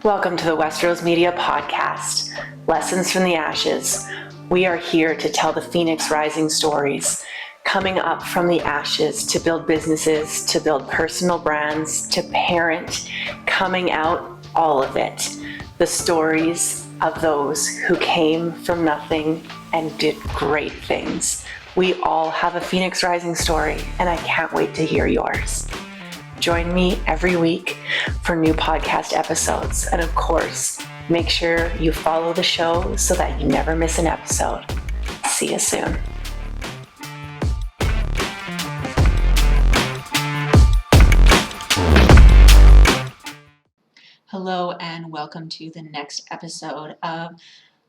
Welcome to the Westeros Media Podcast, Lessons from the Ashes. We are here to tell the Phoenix Rising stories, coming up from the ashes to build businesses, to build personal brands, to parent, coming out, all of it. The stories of those who came from nothing and did great things. We all have a Phoenix Rising story, and I can't wait to hear yours. Join me every week for new podcast episodes. And of course, make sure you follow the show so that you never miss an episode. See you soon. Hello, and welcome to the next episode of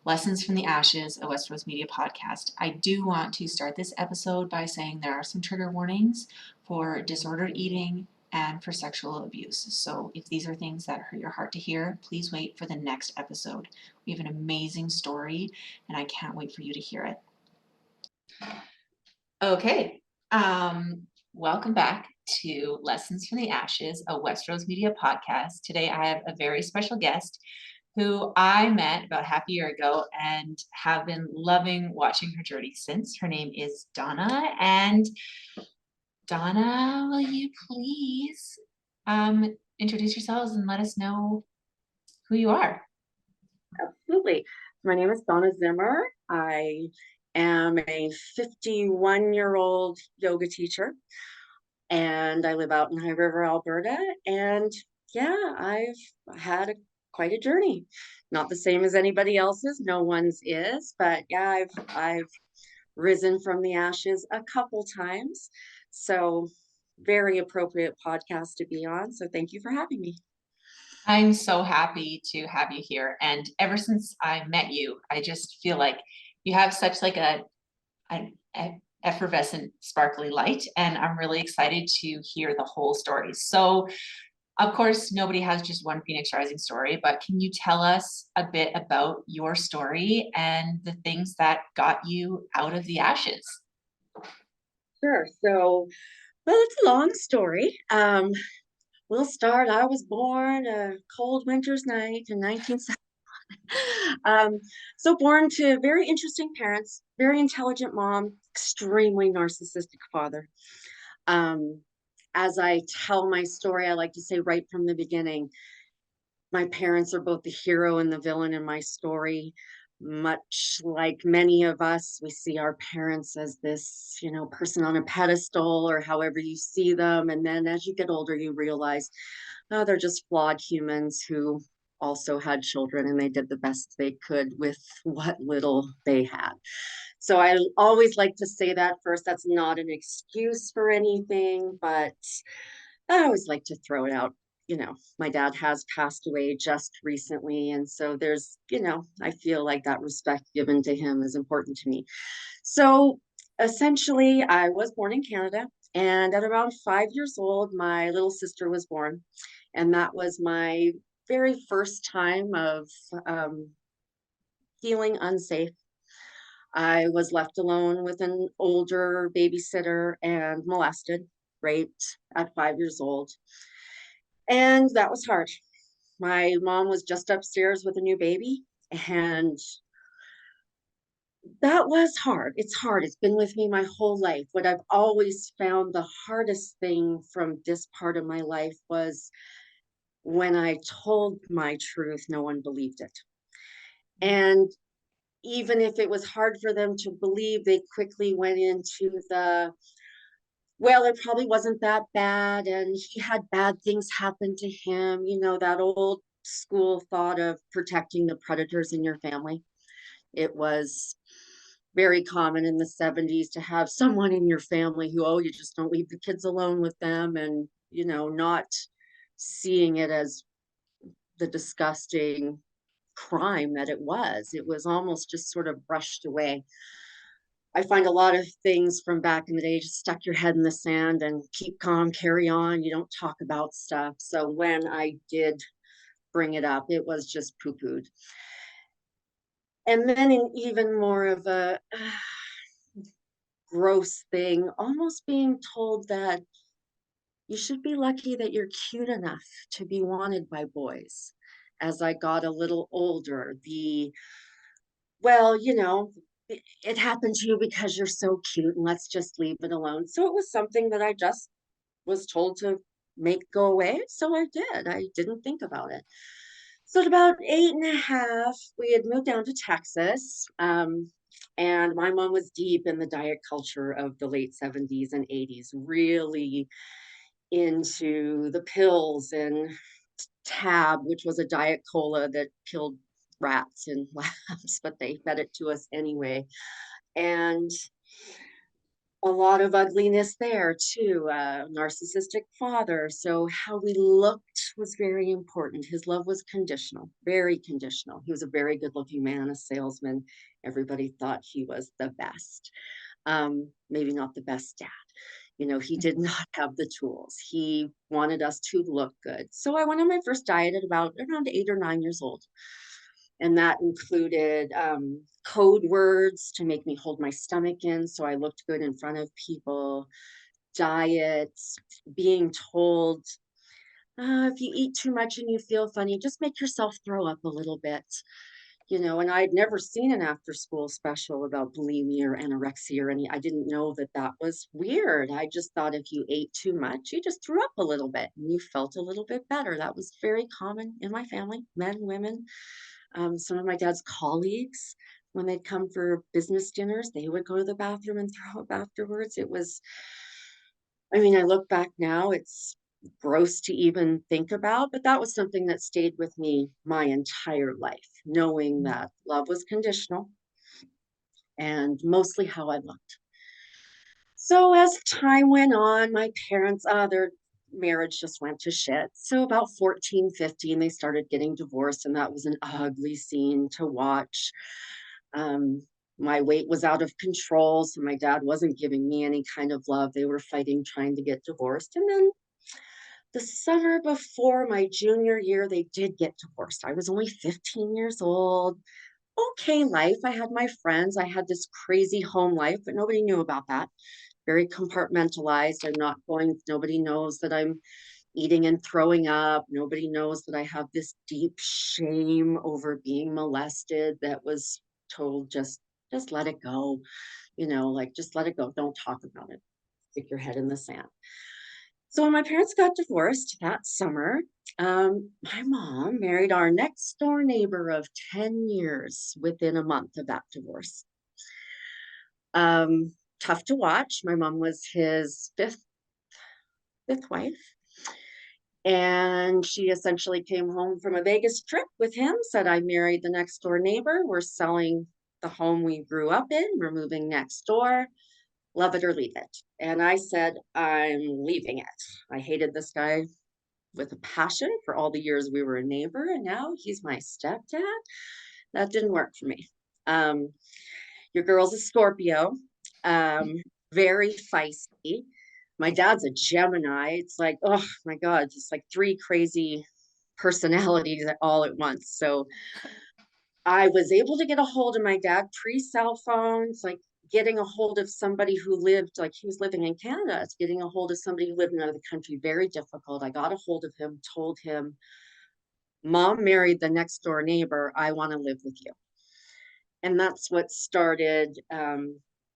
Lessons from the Ashes, a Westeros Media podcast. I do want to start this episode by saying there are some trigger warnings for disordered eating and for sexual abuse. So if these are things that hurt your heart to hear, please wait for the next episode. We have an amazing story, and I can't wait for you to hear it. Okay, welcome back to Lessons from the Ashes, a Westeros Media podcast. Today I have a very special guest who I met about half a year ago and have been loving watching her journey since. Her name is Dawna, and Dawna, will you please introduce yourselves and let us know who you are? Absolutely. My name is Dawna Zimmer. I am a 51-year-old yoga teacher, and I live out in High River, Alberta. And yeah, I've had quite a journey. Not the same as anybody else's. No one's is, but yeah, I've risen from the ashes a couple times. So very appropriate podcast to be on. So thank you for having me. I'm so happy to have you here. And ever since I met you, I just feel like you have such like a effervescent, sparkly light. And I'm really excited to hear the whole story. So of course, nobody has just one Phoenix Rising story, but can you tell us a bit about your story and the things that got you out of the ashes? Sure. So, well, it's a long story. We'll start. I was born a cold winter's night in 1970. So born to very interesting parents, very intelligent mom, extremely narcissistic father. Um, as I tell my story, I like to say right from the beginning, my parents are both the hero and the villain in my story. Much like many of us, we see our parents as this, person on a pedestal or however you see them. And then as you get older, you realize, oh, they're just flawed humans who also had children and they did the best they could with what little they had. So I always like to say that first. That's not an excuse for anything, but I always like to throw it out. My dad has passed away just recently. And so there's, I feel like that respect given to him is important to me. So essentially, I was born in Canada. And at around 5 years old, my little sister was born. And that was my very first time of feeling unsafe. I was left alone with an older babysitter and molested, raped at 5 years old. And that was hard. My mom was just upstairs with a new baby, and that was hard. It's hard. It's been with me my whole life. What I've always found the hardest thing from this part of my life was when I told my truth, no one believed it. And even if it was hard for them to believe, they quickly went into well, it probably wasn't that bad, and he had bad things happen to him. That old school thought of protecting the predators in your family. It was very common in the 70s to have someone in your family who, oh, you just don't leave the kids alone with them, and, not seeing it as the disgusting crime that it was. It was almost just sort of brushed away. I find a lot of things from back in the day, just stuck your head in the sand and keep calm, carry on. You don't talk about stuff. So when I did bring it up, it was just poo-pooed. And then in even more of a gross thing, almost being told that You should be lucky that you're cute enough to be wanted by boys. As I got a little older, well, it happened to you because you're so cute and let's just leave it alone. So it was something that I just was told to make go away. So I did. I didn't think about it. So at about 8 and a half, we had moved down to Texas. And my mom was deep in the diet culture of the late 70s and 80s, really into the pills and Tab, which was a diet cola that killed rats in labs, but they fed it to us anyway. And a lot of ugliness there too. Narcissistic father. So how we looked was very important. His love was conditional, very conditional. He was a very good-looking man, a salesman. Everybody thought he was the best. Maybe not the best dad. He did not have the tools. He wanted us to look good. So I went on my first diet at about around 8 or 9 years old. And that included code words to make me hold my stomach in so I looked good in front of people, diets, being told, if you eat too much and you feel funny, just make yourself throw up a little bit. And I'd never seen an after school special about bulimia or anorexia or I didn't know that that was weird. I just thought if you ate too much, you just threw up a little bit and you felt a little bit better. That was very common in my family, men, women. Some of my dad's colleagues, when they'd come for business dinners, they would go to the bathroom and throw up afterwards. I look back now, it's gross to even think about, but that was something that stayed with me my entire life, knowing that love was conditional and mostly how I looked. So as time went on, my parents, their marriage just went to shit. So about 14, 15, they started getting divorced, and that was an ugly scene to watch. Um, my weight was out of control, so my dad wasn't giving me any kind of love. They were fighting, trying to get divorced. And then the summer before my junior year, they did get divorced. I was only 15 years old. Okay, life. I had my friends. I had this crazy home life, but nobody knew about that. Very compartmentalized. Nobody knows that I'm eating and throwing up. Nobody knows that I have this deep shame over being molested that was told just let it go, like just let it go. Don't talk about it. Stick your head in the sand. So when my parents got divorced that summer, my mom married our next door neighbor of 10 years within a month of that divorce. Tough to watch. My mom was his fifth wife. And she essentially came home from a Vegas trip with him, said, I married the next door neighbor. We're selling the home we grew up in. We're moving next door. Love it or leave it. And I said, I'm leaving it. I hated this guy with a passion for all the years we were a neighbor. And now he's my stepdad. That didn't work for me. Um, your girl's a Scorpio, very feisty. My dad's a Gemini. It's like, oh my God, just like three crazy personalities all at once. So I was able to get a hold of my dad pre-cell phones, like getting a hold of somebody who lived, like he was living in Canada. It's getting a hold of somebody who lived in another country, very difficult. I got a hold of him, told him, Mom married the next door neighbor. I want to live with you. And that's what started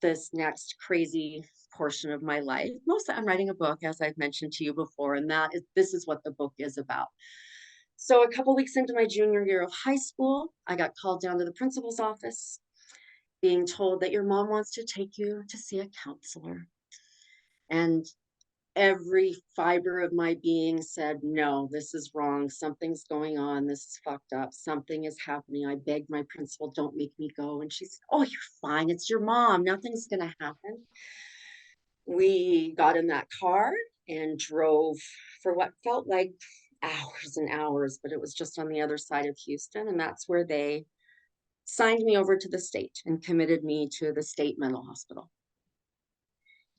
this next crazy portion of my life. Mostly I'm writing a book, as I've mentioned to you before, and this is what the book is about. So a couple weeks into my junior year of high school, I got called down to the principal's office, being told that your mom wants to take you to see a counselor. And every fiber of my being said, no, this is wrong. Something's going on. This is fucked up. Something is happening. I begged my principal, don't make me go. And she said, oh, you're fine. It's your mom. Nothing's going to happen. We got in that car and drove for what felt like hours and hours, but it was just on the other side of Houston. And that's where they signed me over to the state and committed me to the state mental hospital.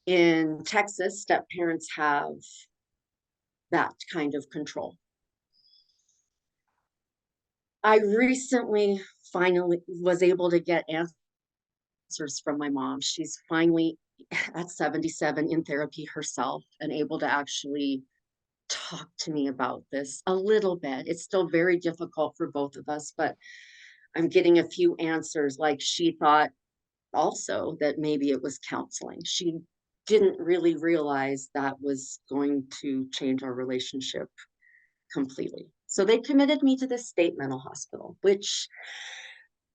In Texas, step parents have that kind of control. I recently finally was able to get answers from my mom. She's finally at 77 in therapy herself and able to actually talk to me about this a little bit. It's still very difficult for both of us, but I'm getting a few answers. Like she thought also that maybe it was counseling. She didn't really realize that was going to change our relationship completely. So they committed me to the state mental hospital, which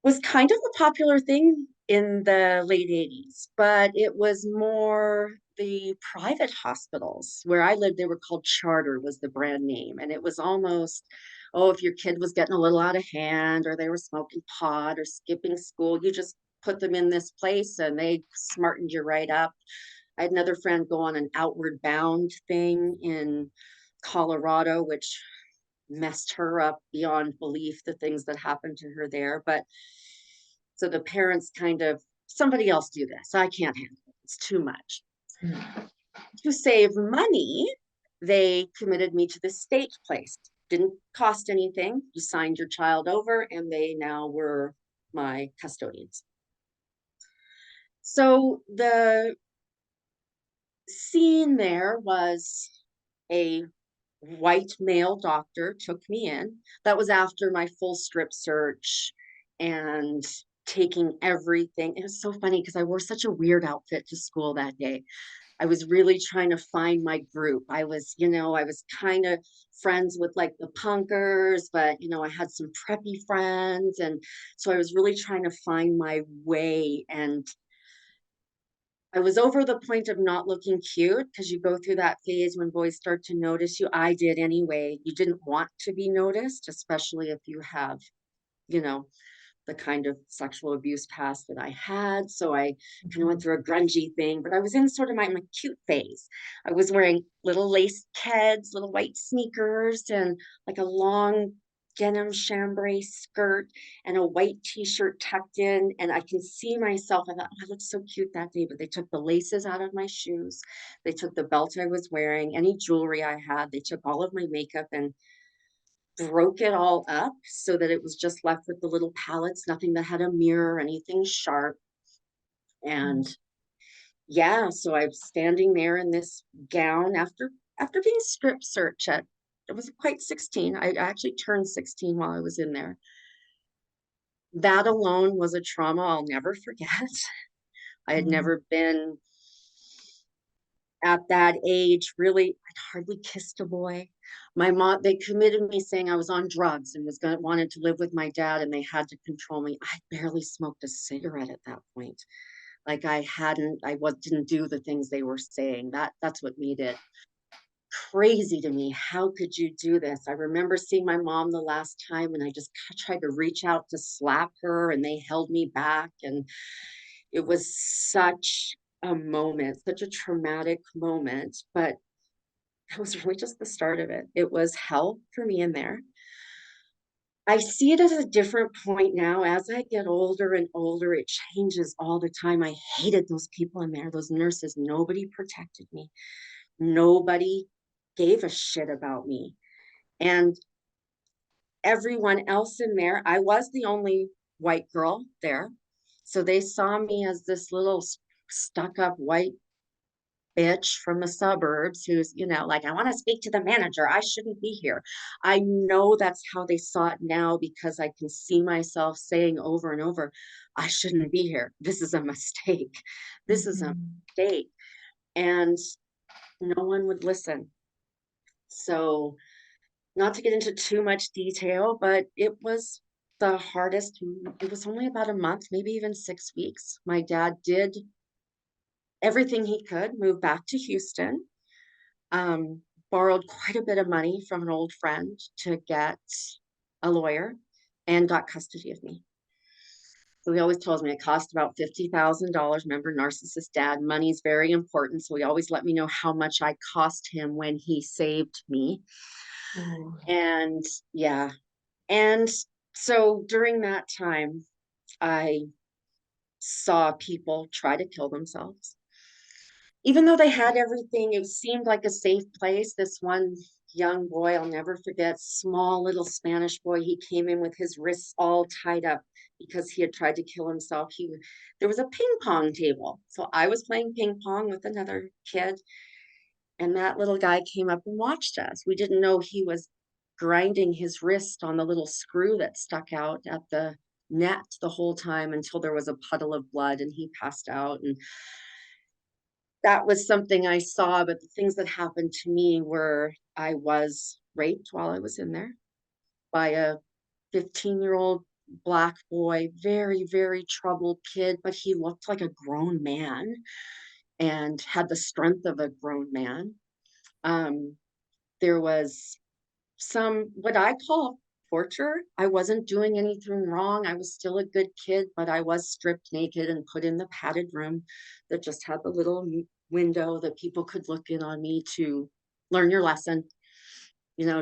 was kind of a popular thing in the late 80s, but it was more the private hospitals. Where I lived, they were called Charter, was the brand name. And it was almost, oh, if your kid was getting a little out of hand or they were smoking pot or skipping school, you just put them in this place and they smartened you right up. I had another friend go on an outward bound thing in Colorado, which messed her up beyond belief, the things that happened to her there. But so the parents kind of, somebody else do this. I can't handle it. It's too much. Mm. To save money, they committed me to the state place. Didn't cost anything. You signed your child over, and they now were my custodians. So the scene there was a white male doctor took me in. That was after my full strip search and taking everything. It was so funny because I wore such a weird outfit to school that day. I was really trying to find my group. I was kind of friends with like the punkers, but I had some preppy friends. And so I was really trying to find my way. And I was over the point of not looking cute because you go through that phase when boys start to notice you. I did anyway. You didn't want to be noticed, especially if you have, you know, the kind of sexual abuse past that I had. So I kind of went through a grungy thing, but I was in sort of my cute phase. I was wearing little lace keds, little white sneakers, and like a long denim chambray skirt and a white t-shirt tucked in. And I can see myself. I thought, oh, I looked so cute that day, but they took the laces out of my shoes. They took the belt I was wearing, any jewelry I had. They took all of my makeup and broke it all up so that it was just left with the little palettes, nothing that had a mirror or anything sharp. And yeah, so I'm standing there in this gown after being strip searched at, it was quite 16. I actually turned 16 while I was in there. That alone was a trauma I'll never forget. I had Mm. never been at that age, really, I'd hardly kissed a boy. My mom, they committed me saying I was on drugs and wanted to live with my dad and they had to control me. I barely smoked a cigarette at that point. Like didn't do the things they were saying. That's what made it crazy to me. How could you do this? I remember seeing my mom the last time and I just tried to reach out to slap her and they held me back. And it was such a moment, such a traumatic moment, but it was really just the start of it. It was hell for me in there. I see it as a different point now. As I get older and older, it changes all the time. I hated those people in there, those nurses. Nobody protected me. Nobody gave a shit about me. And everyone else in there, I was the only white girl there. So they saw me as this little stuck up white bitch from the suburbs who's, like, I want to speak to the manager. I shouldn't be here. I know that's how they saw it now because I can see myself saying over and over, I shouldn't be here. This is a mistake. This is a Mhm. mistake. And no one would listen. So, not to get into too much detail, but it was the hardest. It was only about a month, maybe even 6 weeks. My dad did everything he could, move back to Houston, borrowed quite a bit of money from an old friend to get a lawyer and got custody of me. So he always tells me it cost about $50,000. Remember, narcissist dad, money's very important. So he always let me know how much I cost him when he saved me. Ooh. And yeah. And so during that time, I saw people try to kill themselves. Even though they had everything, it seemed like a safe place. This one young boy, I'll never forget, small little Spanish boy, he came in with his wrists all tied up. because he had tried to kill himself. There was a ping pong table. So I was playing ping pong with another kid, and that little guy came up and watched us. We didn't know he was grinding his wrist on the little screw that stuck out at the net the whole time until there was a puddle of blood and he passed out. And that was something I saw. But the things that happened to me were I was raped while I was in there by a 15-year-old Black boy, very, very troubled kid, but he looked like a grown man and had the strength of a grown man. There was some what I call torture. I wasn't doing anything wrong. I was still a good kid, but I was stripped naked and put in the padded room that just had the little window that people could look in on me to learn your lesson.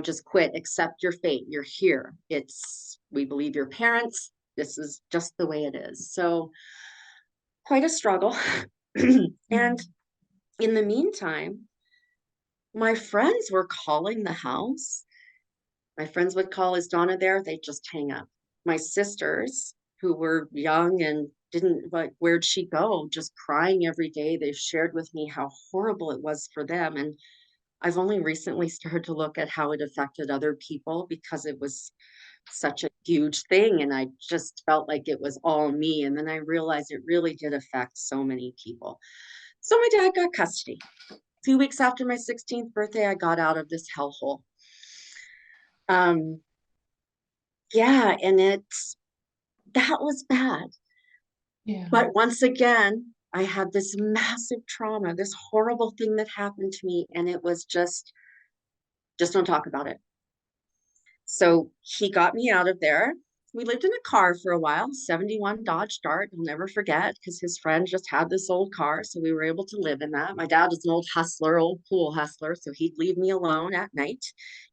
Just quit, accept your fate. You're here. We believe your parents. This is just the way it is. So, quite a struggle. And in the meantime, my friends were calling the house. My friends would call, "Is Dawna there?" They'd just hang up. My sisters, who were young and didn't like, "Where'd she go?" Just crying every day. They've shared with me how horrible it was for them. And I've only recently started to look at how it affected other people because it was such a huge thing. And I just felt like it was all me. And then I realized it really did affect so many people. So my dad got custody. 2 weeks after my 16th birthday, I got out of this hellhole. Yeah, and that was bad. Yeah. But once again, I had this massive trauma, this horrible thing that happened to me, and it was just don't talk about it. So he got me out of there. We lived in a car for a while, 71 Dodge Dart. I'll never forget because his friend just had this old car. So we were able to live in that. My dad was an old hustler, old pool hustler. So he'd leave me alone at night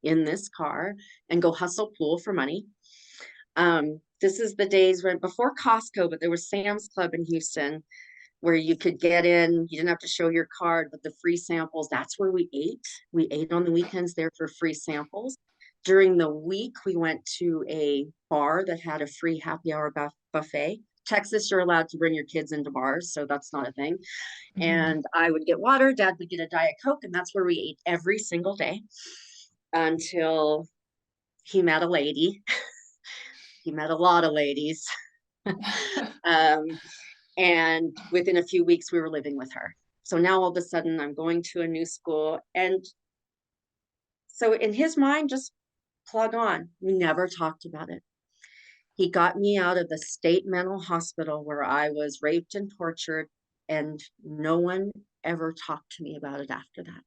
in this car and go hustle pool for money. This is the days when before Costco, but there was Sam's Club in Houston where you could get in. You didn't have to show your card, but the free samples, that's where we ate. We ate on the weekends there for free samples. During the week, we went to a bar that had a free happy hour buffet. Texas, you're allowed to bring your kids into bars, so that's not a thing. Mm-hmm. And I would get water, Dad would get a Diet Coke, and that's where we ate every single day until he met a lady. He met a lot of ladies. And within a few weeks, we were living with her. So now all of a sudden, I'm going to a new school. And so in his mind, just plug on. We never talked about it. He got me out of the state mental hospital where I was raped and tortured, and no one ever talked to me about it after that.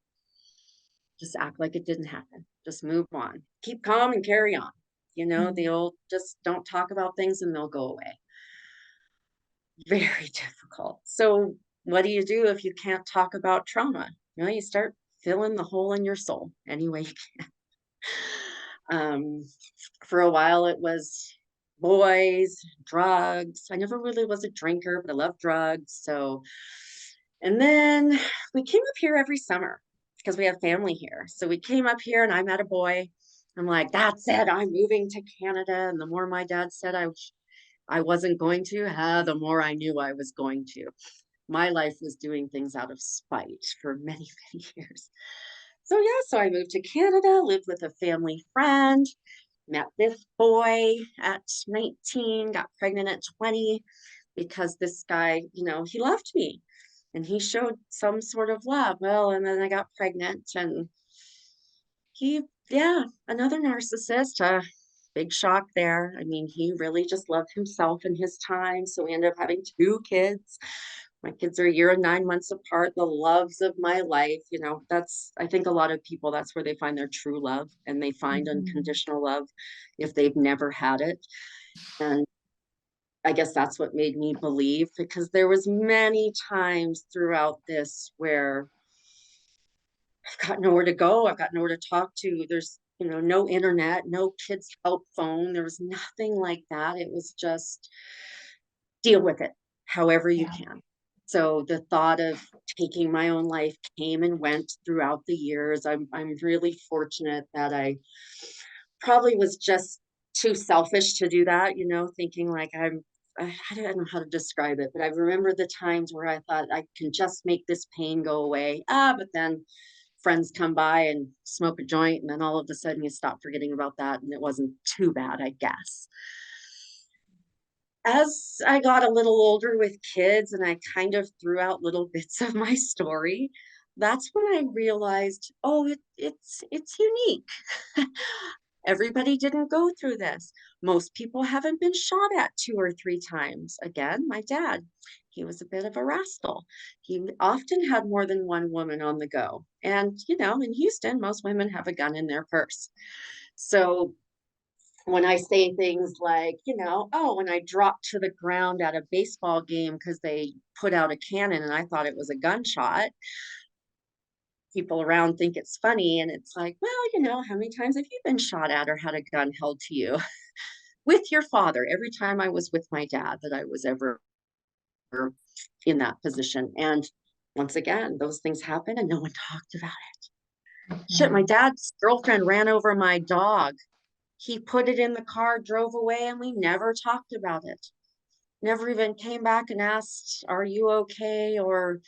Just act like it didn't happen. Just move on. Keep calm and carry on. The old just don't talk about things and they'll go away. Very difficult. So what do you do if you can't talk about trauma? You start filling the hole in your soul any way you can. For a while, it was boys, drugs. I never really was a drinker, but I love drugs. And then we came up here every summer because we have family here. So we came up here and I met a boy. I'm like, that's it. I'm moving to Canada. And the more my dad said I wasn't going to, the more I knew I was going to. My life was doing things out of spite for many, many years. So I moved to Canada, lived with a family friend, met this boy at 19, got pregnant at 20 because this guy, he loved me and he showed some sort of love. Well, and then I got pregnant and another narcissist, big shock there. I mean, he really just loved himself and his time. So we ended up having 2 kids. My kids are a year and 9 months apart, the loves of my life. I think a lot of people, that's where they find their true love and they find unconditional love if they've never had it. And I guess that's what made me believe, because there was many times throughout this where I've got nowhere to go. I've got nowhere to talk to. There's, no internet, no kids help phone. There was nothing like that. It was just deal with it however you can. So the thought of taking my own life came and went throughout the years. I'm really fortunate that I probably was just too selfish to do that, thinking like I don't know how to describe it, but I remember the times where I thought I can just make this pain go away. But then friends come by and smoke a joint, and then all of a sudden you stop forgetting about that, and it wasn't too bad, I guess. As I got a little older with kids and I kind of threw out little bits of my story, that's when I realized, oh, it's unique. Everybody didn't go through this. Most people haven't been shot at 2 or 3 times. Again, my dad, he was a bit of a rascal. He often had more than one woman on the go. And, in Houston, most women have a gun in their purse. So when I say things like, oh, when I dropped to the ground at a baseball game because they put out a cannon and I thought it was a gunshot, people around think it's funny. And it's like, well, how many times have you been shot at or had a gun held to you? With your father, every time I was with my dad that I was ever in that position. And once again, those things happen and no one talked about it. Shit, my dad's girlfriend ran over my dog. He put it in the car, drove away, and we never talked about it. Never even came back and asked, are you okay? Or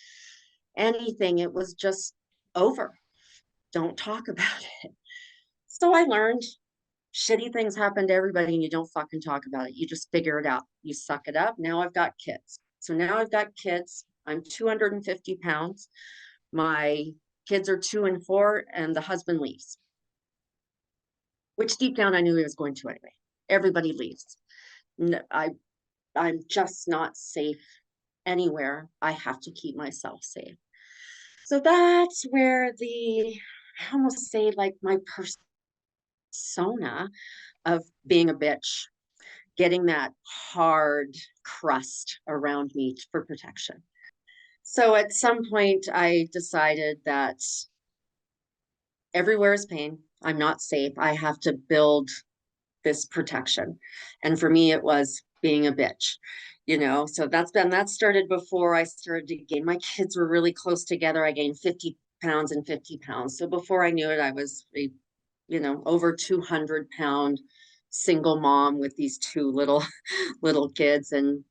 anything. It was just over. Don't talk about it. So I learned shitty things happen to everybody and you don't fucking talk about it. You just figure it out. You suck it up. Now I've got kids. So now I've got kids. I'm 250 pounds. My kids are 2 and 4, and the husband leaves, which deep down I knew he was going to anyway. Everybody leaves. No, I'm just not safe anywhere. I have to keep myself safe. So that's where I almost say like my persona of being a bitch, getting that hard crust around me for protection. So at some point, I decided that everywhere is pain. I'm not safe. I have to build this protection. And for me, it was being a bitch, So that started before I started to gain. My kids were really close together. I gained 50 pounds and 50 pounds. So before I knew it, I was over 200-pound single mom with these two little kids, and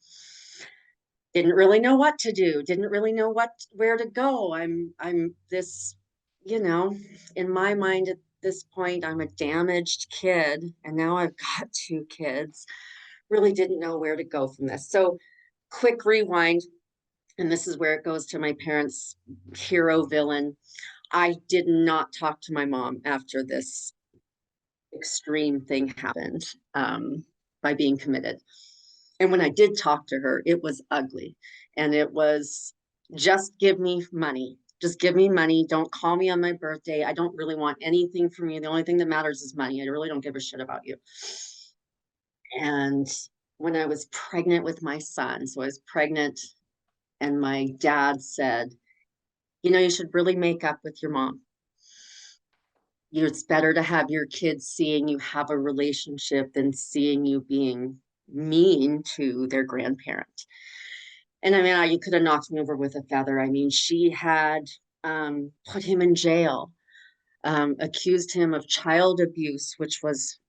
didn't really know what to do, didn't really know where to go. I'm this, in my mind at this point, I'm a damaged kid, and now I've got 2 kids. Really didn't know where to go from this. So quick rewind, and this is where it goes to my parents' hero villain. I did not talk to my mom after this extreme thing happened, by being committed. And when I did talk to her, it was ugly. And it was, just give me money. Just give me money. Don't call me on my birthday. I don't really want anything from you. The only thing that matters is money. I really don't give a shit about you. And when I was pregnant with my son, so I was pregnant, and my dad said, you should really make up with your mom. It's better to have your kids seeing you have a relationship than seeing you being mean to their grandparent. And I mean, you could have knocked me over with a feather. I mean, she had put him in jail, accused him of child abuse, which was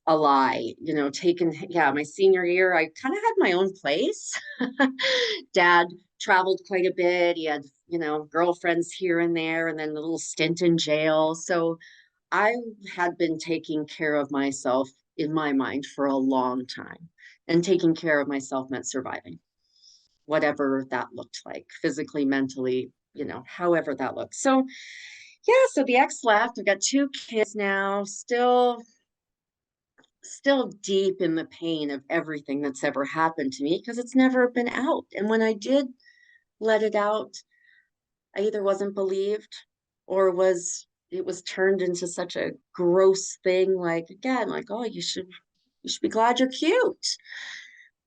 a lie, my senior year, I kind of had my own place. Dad traveled quite a bit. He had, girlfriends here and there, and then a little stint in jail. So I had been taking care of myself in my mind for a long time. And taking care of myself meant surviving, whatever that looked like, physically, mentally, however that looked. So, yeah, so the ex left. I've got 2 kids now, still deep in the pain of everything that's ever happened to me because it's never been out. And when I did let it out, I either wasn't believed or it was turned into such a gross thing, like, again, like, oh, you should be glad you're cute,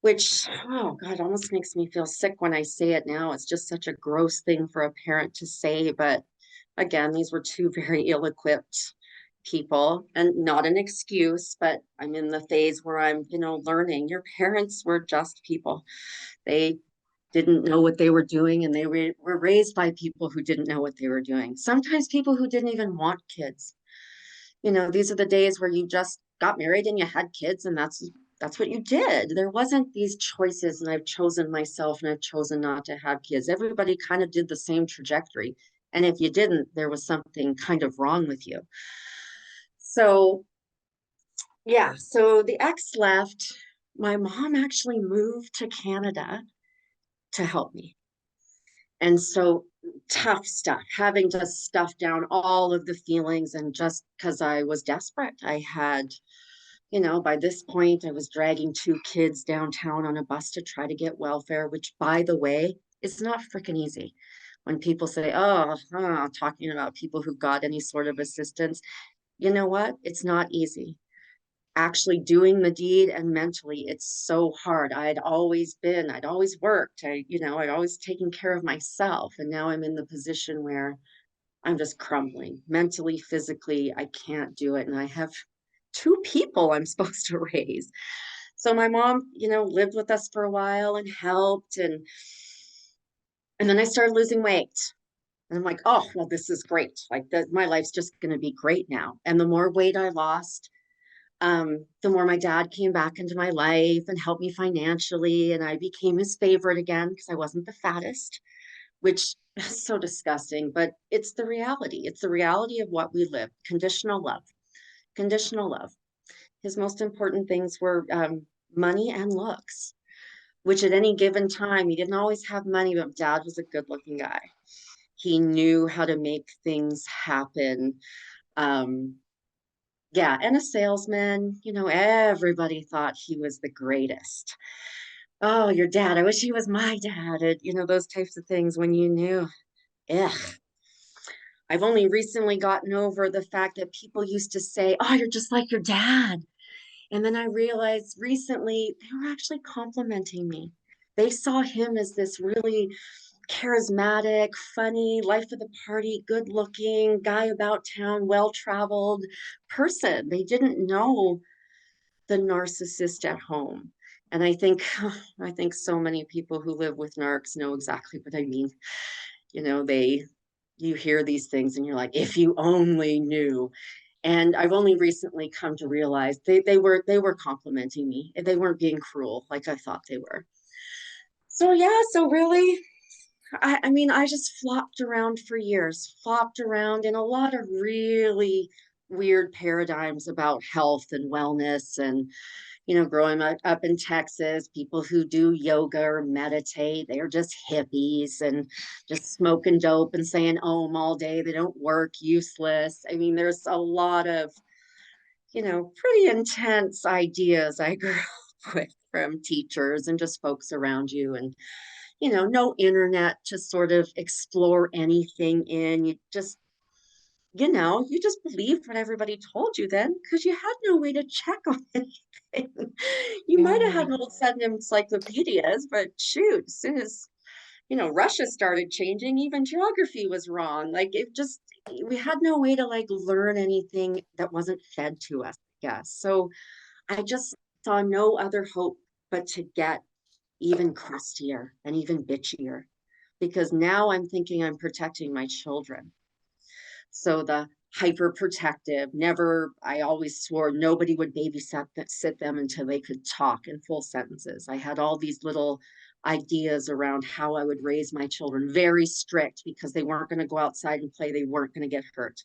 which, oh God, almost makes me feel sick when I say it now. It's just such a gross thing for a parent to say. But again, these were 2 very ill-equipped people, and not an excuse, but I'm in the phase where I'm, learning. Your parents were just people. They didn't know what they were doing, and they were raised by people who didn't know what they were doing. Sometimes people who didn't even want kids. These are the days where you just got married and you had kids, and that's what you did. There wasn't these choices, and I've chosen myself and I've chosen not to have kids. Everybody kind of did the same trajectory. And if you didn't, there was something kind of wrong with you. So, yeah, so the ex left. My mom actually moved to Canada to help me. And so tough stuff, having to stuff down all of the feelings. And just because I was desperate, I had, by this point, I was dragging two kids downtown on a bus to try to get welfare, which, by the way, is not freaking easy. When people say, talking about people who got any sort of assistance, you know what? It's not easy. Actually doing the deed, and mentally it's so hard. I'd always worked. I'd always taken care of myself. And now I'm in the position where I'm just crumbling mentally, physically. I can't do it. And I have two people I'm supposed to raise. So my mom, lived with us for a while and helped. And then I started losing weight. And I'm like, oh, well, this is great. Like my life's just going to be great now. And the more weight I lost, the more my dad came back into my life and helped me financially. And I became his favorite again because I wasn't the fattest, which is so disgusting, but it's the reality. It's the reality of what we live. Conditional love. Conditional love. His most important things were money and looks, which at any given time, he didn't always have money, but dad was a good looking guy. He knew how to make things happen. Um, yeah, and a salesman, everybody thought he was the greatest. Oh, your dad, I wish he was my dad. Those types of things when you knew. Ugh. I've only recently gotten over the fact that people used to say, oh, you're just like your dad. And then I realized recently they were actually complimenting me. They saw him as this really charismatic, funny, life of the party, good looking guy about town, well traveled person. They didn't know the narcissist at home. And I think I think so many people who live with narcs know exactly what I mean. They you hear these things and you're like, if you only knew. And I've only recently come to realize they were complimenting me. They weren't being cruel like I thought they were. So yeah, so really, I mean, I just flopped around for years, flopped around in a lot of really weird paradigms about health and wellness. And growing up in Texas, people who do yoga or meditate, they are just hippies and just smoking dope and saying om all day. They don't work, useless. I mean, there's a lot of, pretty intense ideas I grew up with from teachers and just folks around you. And, no internet to sort of explore anything in. You just believed what everybody told you then because you had no way to check on anything. You might have had Yeah. old sudden encyclopedias, but shoot, as soon as, Russia started changing, even geography was wrong. Like we had no way to like learn anything that wasn't fed to us, I guess. So I just saw no other hope but to get even crustier and even bitchier because now I'm thinking I'm protecting my children. So the hyper protective, never, I always swore nobody would sit them until they could talk in full sentences. I had all these little ideas around how I would raise my children, very strict because they weren't going to go outside and play, they weren't going to get hurt.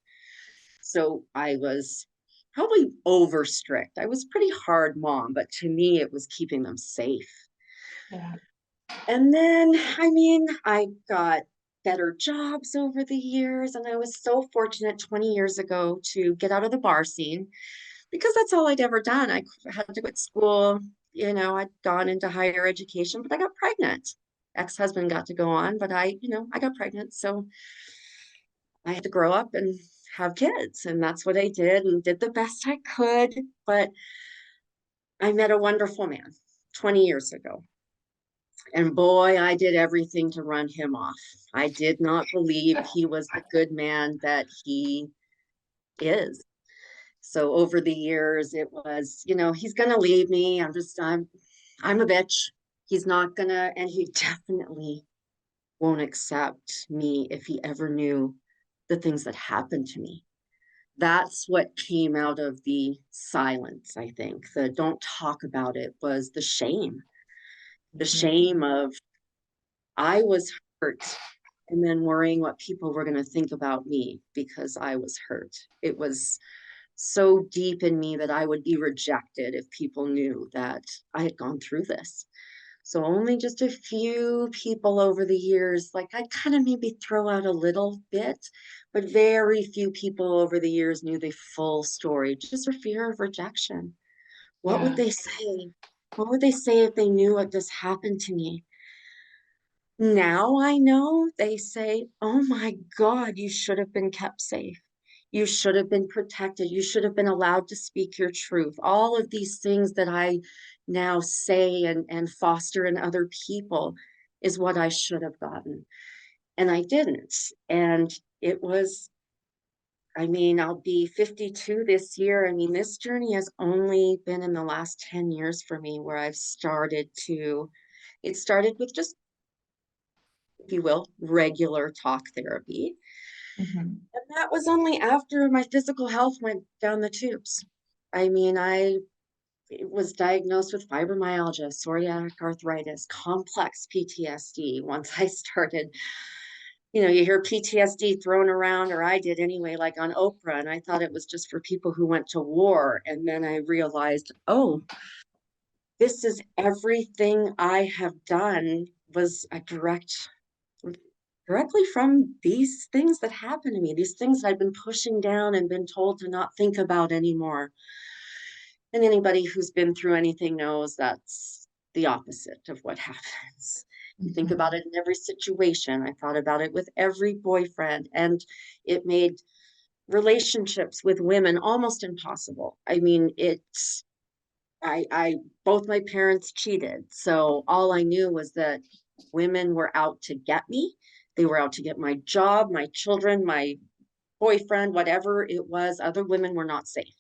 So I was probably over strict. I was pretty hard mom, but to me, it was keeping them safe. Yeah. And then, I mean, I got better jobs over the years. And I was so fortunate 20 years ago to get out of the bar scene because that's all I'd ever done. I had to quit school. I'd gone into higher education, but I got pregnant. Ex-husband got to go on, but I got pregnant. So I had to grow up and have kids. And that's what I did and did the best I could. But I met a wonderful man 20 years ago. And boy, I did everything to run him off. I did not believe he was the good man that he is. So over the years, it was, he's gonna leave me. I'm a bitch. He's not gonna, and he definitely won't accept me if he ever knew the things that happened to me. That's what came out of the silence, I think. The don't talk about it was the shame of I was hurt and then worrying what people were going to think about me because I was hurt. It was so deep in me that I would be rejected if people knew that I had gone through this. So only just a few people over the years, like I kind of maybe throw out a little bit, but very few people over the years knew the full story, just for fear of rejection. What would Yeah. they say? What would they say if they knew what this happened to me? Now I know they say, oh my God, you should have been kept safe. You should have been protected. You should have been allowed to speak your truth. All of these things that I now say and foster in other people is what I should have gotten. And I didn't. And it was, I mean, I'll be 52 this year. I mean, this journey has only been in the last 10 years for me where I've started to, it started with just, if you will, regular talk therapy. Mhm. And that was only after my physical health went down the tubes. I mean, I was diagnosed with fibromyalgia, psoriatic arthritis, complex PTSD. Once I started, you hear PTSD thrown around, or I did anyway, like on Oprah, and I thought it was just for people who went to war. And then I realized, oh, this is everything I have done was a directly from these things that happened to me, these things that I've been pushing down and been told to not think about anymore. And anybody who's been through anything knows that's the opposite of what happens. You think about Mhm. it in every situation. I thought about it with every boyfriend, and it made relationships with women almost impossible. I mean, I both my parents cheated. So all I knew was that women were out to get me. They were out to get my job, my children, my boyfriend, whatever it was. Other women were not safe.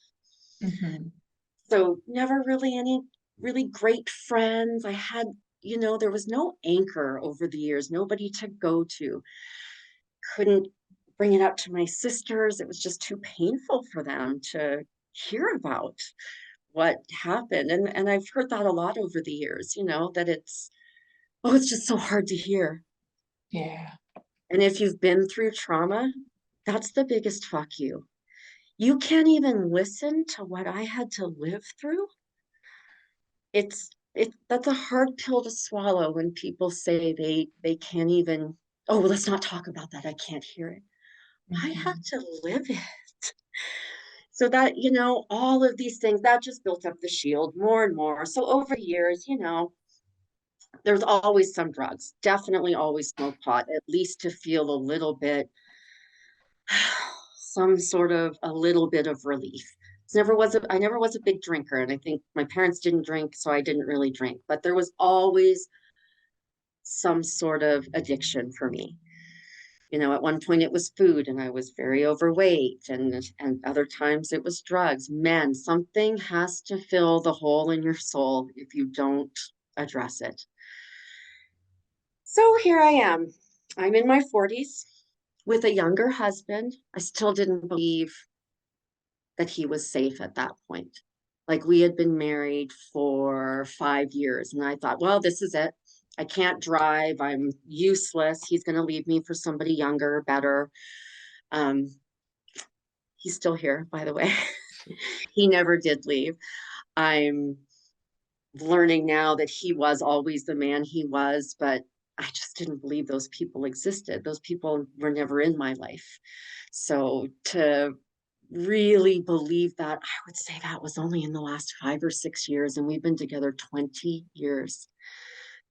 Mhm. So never really any really great friends. I had, there was no anchor over the years, nobody to go to. Couldn't bring it up to my sisters. It was just too painful for them to hear about what happened. And I've heard that a lot over the years, that it's just so hard to hear. Yeah. And if you've been through trauma, that's the biggest fuck you. You can't even listen to what I had to live through. That's a hard pill to swallow when people say they can't even, oh, well, let's not talk about that. I can't hear it. I have Mhm. to live it. So that, all of these things that just built up the shield more and more. So over years, there's always some drugs, definitely always smoke pot, at least to feel a little bit, some sort of a little bit of relief. I never was a big drinker, and I think my parents didn't drink, so I didn't really drink, but there was always some sort of addiction for me. At one point it was food and I was very overweight, and other times it was drugs. Men, something has to fill the hole in your soul if you don't address it. So here I am. I'm in my 40s with a younger husband. I still didn't believe that he was safe at that point. Like we had been married for 5 years, and I thought, well, this is it. I can't drive. I'm useless. He's going to leave me for somebody younger, better. Um, he's still here, by the way. He never did leave. I'm learning now that he was always the man he was, but I just didn't believe those people existed. Those people were never in my life. So to really believe that, I would say that was only in the last 5 or 6 years, and we've been together 20 years.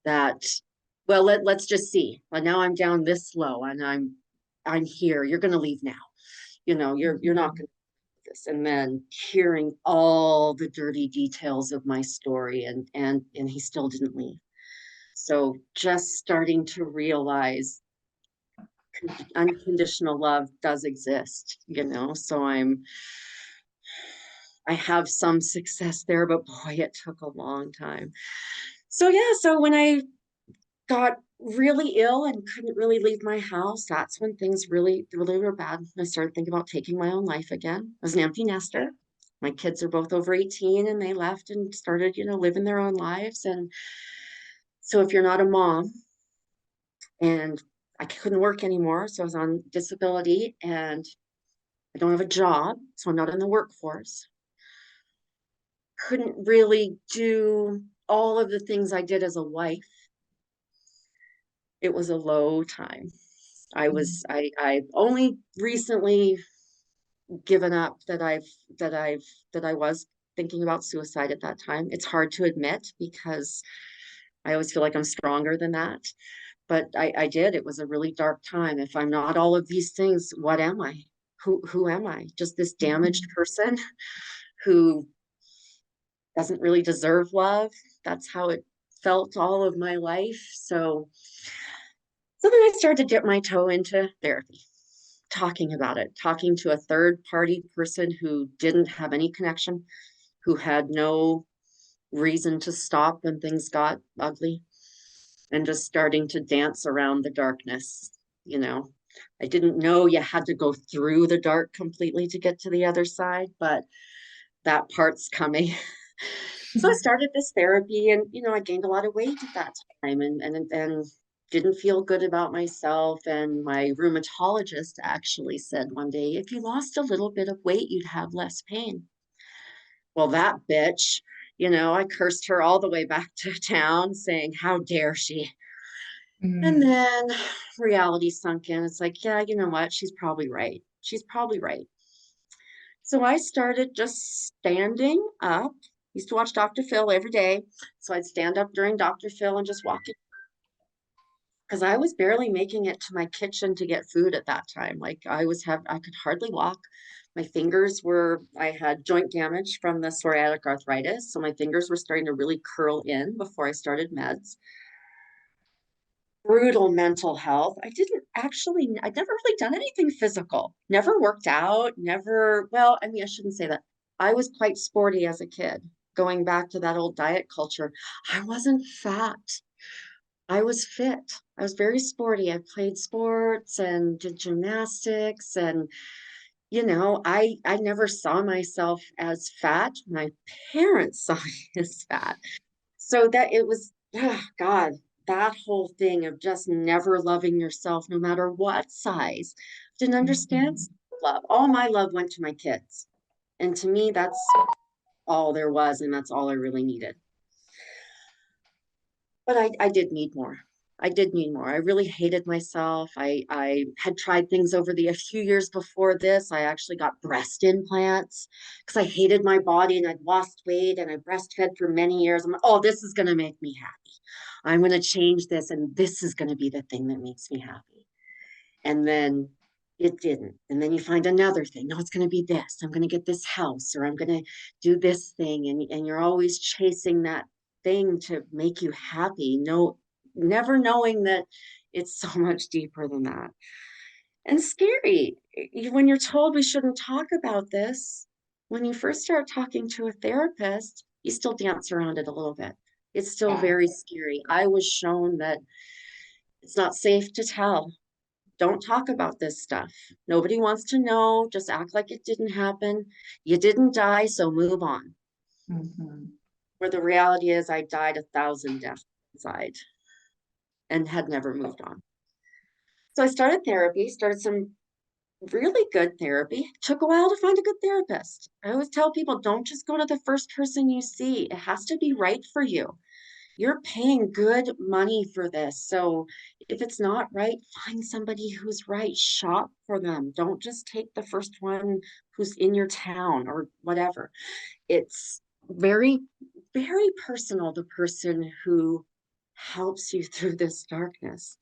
That, well, let's just see. Well, now I'm down this low, and I'm here. You're going to leave now. You're not Mhm. going to this. And then hearing all the dirty details of my story, and he still didn't leave. So just starting to realize unconditional love does exist. So I have some success there, but boy, it took a long time. So yeah, so when I got really ill and couldn't really leave my house. That's when things really, really were bad. I started thinking about taking my own life again. I was an empty nester. My kids are both over 18 and they left and started, living their own lives. And so if you're not a mom, and I couldn't work anymore, so I was on disability and I don't have a job, so I'm not in the workforce. Couldn't really do all of the things I did as a wife. It was a low time. I've only recently given up that I was thinking about suicide at that time. It's hard to admit because I always feel like I'm stronger than that. But I did. It was a really dark time. If I'm not all of these things, what am I? Who am I? Just this damaged person who doesn't really deserve love. That's how it felt all of my life. So then I started to dip my toe into therapy, talking about it, talking to a third party person who didn't have any connection, who had no reason to stop when things got ugly, and just starting to dance around the darkness. You know, I didn't know you had to go through the dark completely to get to the other side, but that part's coming. So I started this therapy and, I gained a lot of weight at that time and didn't feel good about myself. And my rheumatologist actually said one day, if you lost a little bit of weight, you'd have less pain. Well, that bitch, I cursed her all the way back to town saying, how dare she? And Mm, then reality sunk in. It's like, yeah, you know what? She's probably right. She's probably right. So I started just standing up. Used to watch Dr. Phil every day. So I'd stand up during Dr. Phil and just walk it because I was barely making it to my kitchen to get food at that time. Like I could hardly walk. My fingers were, I had joint damage from the psoriatic arthritis. So my fingers were starting to really curl in before I started meds. Brutal mental health. I'd never really done anything physical, never worked out, never, well, I mean, I shouldn't say that. I was quite sporty as a kid, going back to that old diet culture. I wasn't fat. I was fit. I was very sporty. I played sports and did gymnastics and I never saw myself as fat. My parents saw me as fat. So that it was, God, that whole thing of just never loving yourself, no matter what size, didn't understand mhm, love. All my love went to my kids. And to me, that's all there was. And that's all I really needed. But I did need more. I did need more. I really hated myself. I had tried things over a few years before this. I actually got breast implants because I hated my body and I'd lost weight and I breastfed for many years. I'm like, oh, this is going to make me happy. I'm going to change this and this is going to be the thing that makes me happy. And then it didn't. And then you find another thing. No, it's going to be this. I'm going to get this house or I'm going to do this thing. And you're always chasing that thing to make you happy. No, never knowing that it's so much deeper than that. And scary. When you're told we shouldn't talk about this, when you first start talking to a therapist, you still dance around it a little bit. It's still yeah. very scary. I was shown that it's not safe to tell. Don't talk about this stuff. Nobody wants to know. Just act like it didn't happen. You didn't die, so move on. Mhm. Where the reality is, I died 1,000 deaths inside and had never moved on. So I started therapy, started some really good therapy. Took a while to find a good therapist. I always tell people don't just go to the first person you see, it has to be right for you. You're paying good money for this. So if it's not right, find somebody who's right. Shop for them. Don't just take the first one who's in your town or whatever. It's very, very personal, the person who helps you through this darkness.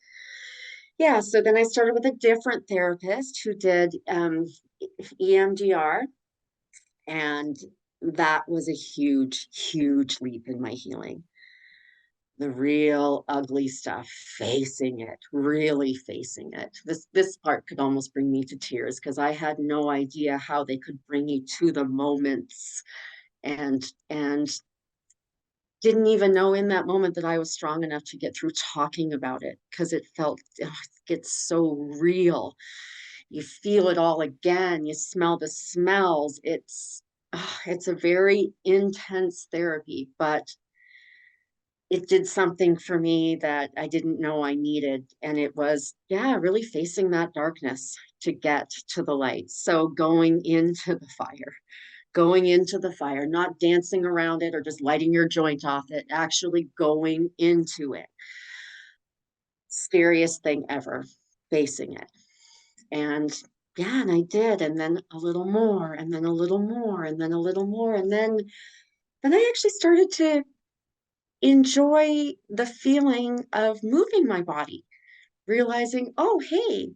Yeah, so then I started with a different therapist who did EMDR, and that was a huge, huge leap in my healing. The real ugly stuff, facing it, really facing it. This part could almost bring me to tears because I had no idea how they could bring you to the moments and didn't even know in that moment that I was strong enough to get through talking about it because it felt, oh, it gets so real. You feel it all again. You smell the smells. It's a very intense therapy, but it did something for me that I didn't know I needed. And it was, yeah, really facing that darkness to get to the light. So going into the fire, not dancing around it or just lighting your joint off it, actually going into it. Scariest thing ever, facing it. And yeah, and I did. And then a little more, and then a little more, and then a little more. And then I actually started to enjoy the feeling of moving my body, realizing, oh, hey,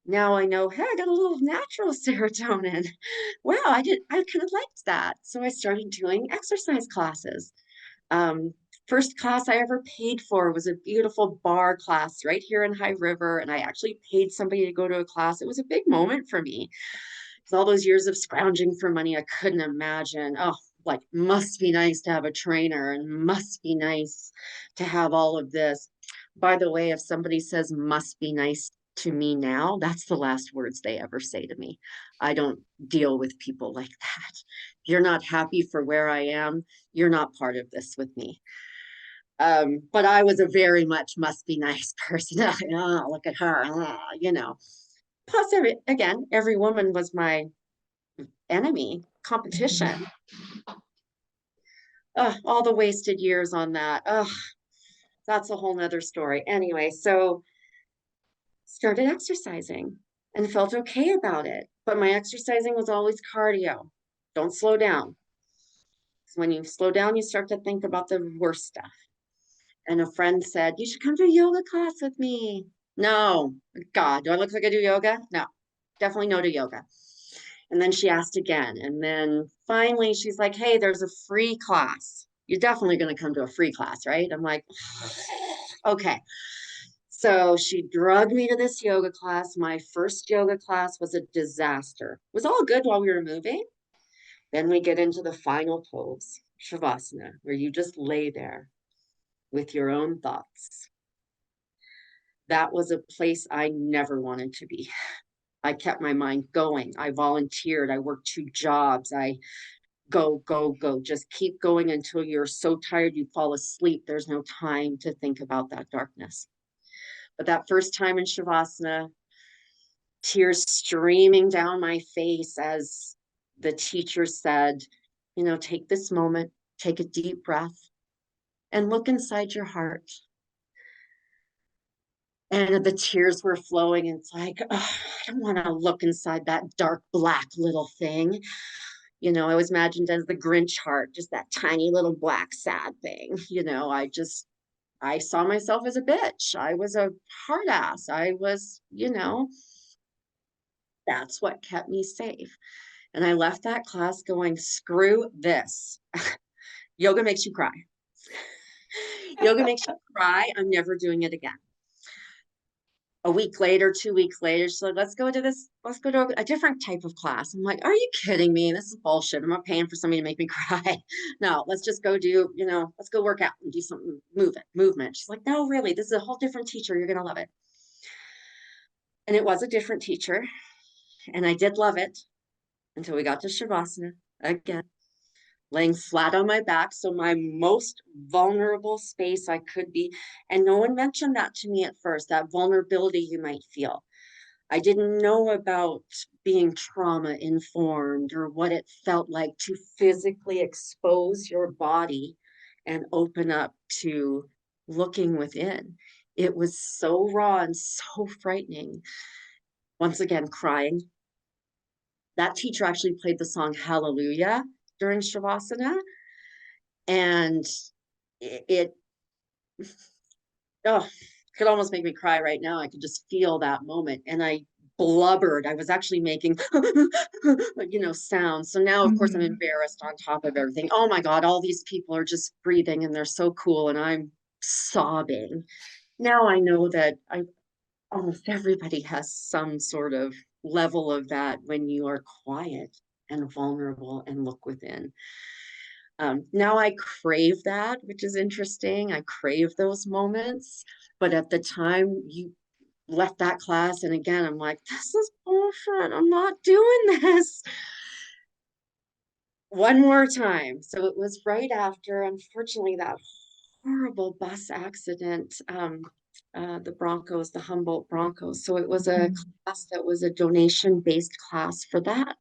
now I know, hey, I got a little natural serotonin. Wow, I kind of liked that. So I started doing exercise classes. Um, First class I ever paid for was a beautiful bar class right here in High River. And I actually paid somebody to go to a class. It was a big moment for me. With all those years of scrounging for money, I couldn't imagine. Oh, like, must be nice to have a trainer and must be nice to have all of this. By the way, if somebody says must be nice to me now, that's the last words they ever say to me. I don't deal with people like that. If you're not happy for where I am, you're not part of this with me. But I was a very much must be nice person. Oh, look at her, you know. Plus, every woman was my enemy, competition. All the wasted years on that. That's a whole nother story. Anyway, so started exercising and felt okay about it. But my exercising was always cardio. Don't slow down. 'Cause when you slow down, you start to think about the worst stuff. And a friend said, you should come to a yoga class with me. No, God, do I look like I do yoga? No, definitely no to yoga. And then she asked again. And then finally she's like, hey, there's a free class. You're definitely going to come to a free class, right? I'm like, okay. So she drugged me to this yoga class. My first yoga class was a disaster. It was all good while we were moving. Then we get into the final pose, Shavasana, where you just lay there with your own thoughts. That was a place I never wanted to be. I kept my mind going. I volunteered. I worked 2 jobs. I go, go, go. Just keep going until you're so tired you fall asleep. There's no time to think about that darkness. But that first time in Shavasana, tears streaming down my face as the teacher said, take this moment, take a deep breath, and look inside your heart. And the tears were flowing. And it's like, oh, I don't want to look inside that dark black little thing. I was imagined as the Grinch heart, just that tiny little black sad thing. I saw myself as a bitch. I was a hard ass. That's what kept me safe. And I left that class going, screw this. Yoga makes you cry. Yoga makes you cry. I'm never doing it again. A week later, 2 weeks later, she's like, let's go to a different type of class. I'm like, are you kidding me? This is bullshit. I'm not paying for somebody to make me cry. No, let's just go let's go work out and do something, movement. She's like, no, really, this is a whole different teacher. You're going to love it. And it was a different teacher. And I did love it until we got to Shavasana again, laying flat on my back. So my most vulnerable space I could be. And no one mentioned that to me at first, that vulnerability you might feel. I didn't know about being trauma informed or what it felt like to physically expose your body and open up to looking within. It was so raw and so frightening. Once again, crying. That teacher actually played the song Hallelujah during Shavasana. And it oh, could almost make me cry right now. I could just feel that moment. And I blubbered. I was actually making, sounds. So now, of course, I'm embarrassed on top of everything. Oh my God, all these people are just breathing and they're so cool. And I'm sobbing. Now I know that almost everybody has some sort of level of that when you are quiet and vulnerable and look within. Now I crave that, which is interesting. I crave those moments. But at the time you left that class, and again, I'm like, this is bullshit. I'm not doing this. One more time. So it was right after, unfortunately, that horrible bus accident, the Broncos, the Humboldt Broncos. So it was a class that was a donation-based class for that.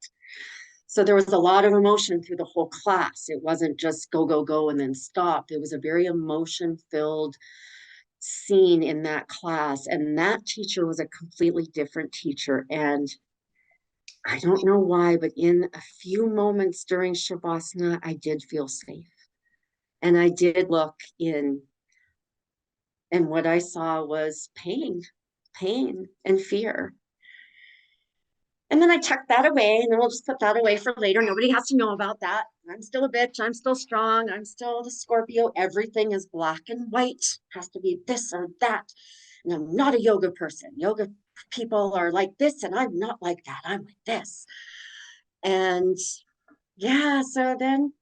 So there was a lot of emotion through the whole class. It wasn't just go, go, go, and then stop. It was a very emotion-filled scene in that class. And that teacher was a completely different teacher. And I don't know why, but in a few moments during Shavasana, I did feel safe. And I did look in, and what I saw was pain and fear. And then I tucked that away, and then we'll just put that away for later. Nobody has to know about that. I'm still a bitch. I'm still strong. I'm still the Scorpio. Everything is black and white. Has to be this or that. And I'm not a yoga person. Yoga people are like this, and I'm not like that. I'm like this. And yeah, so then,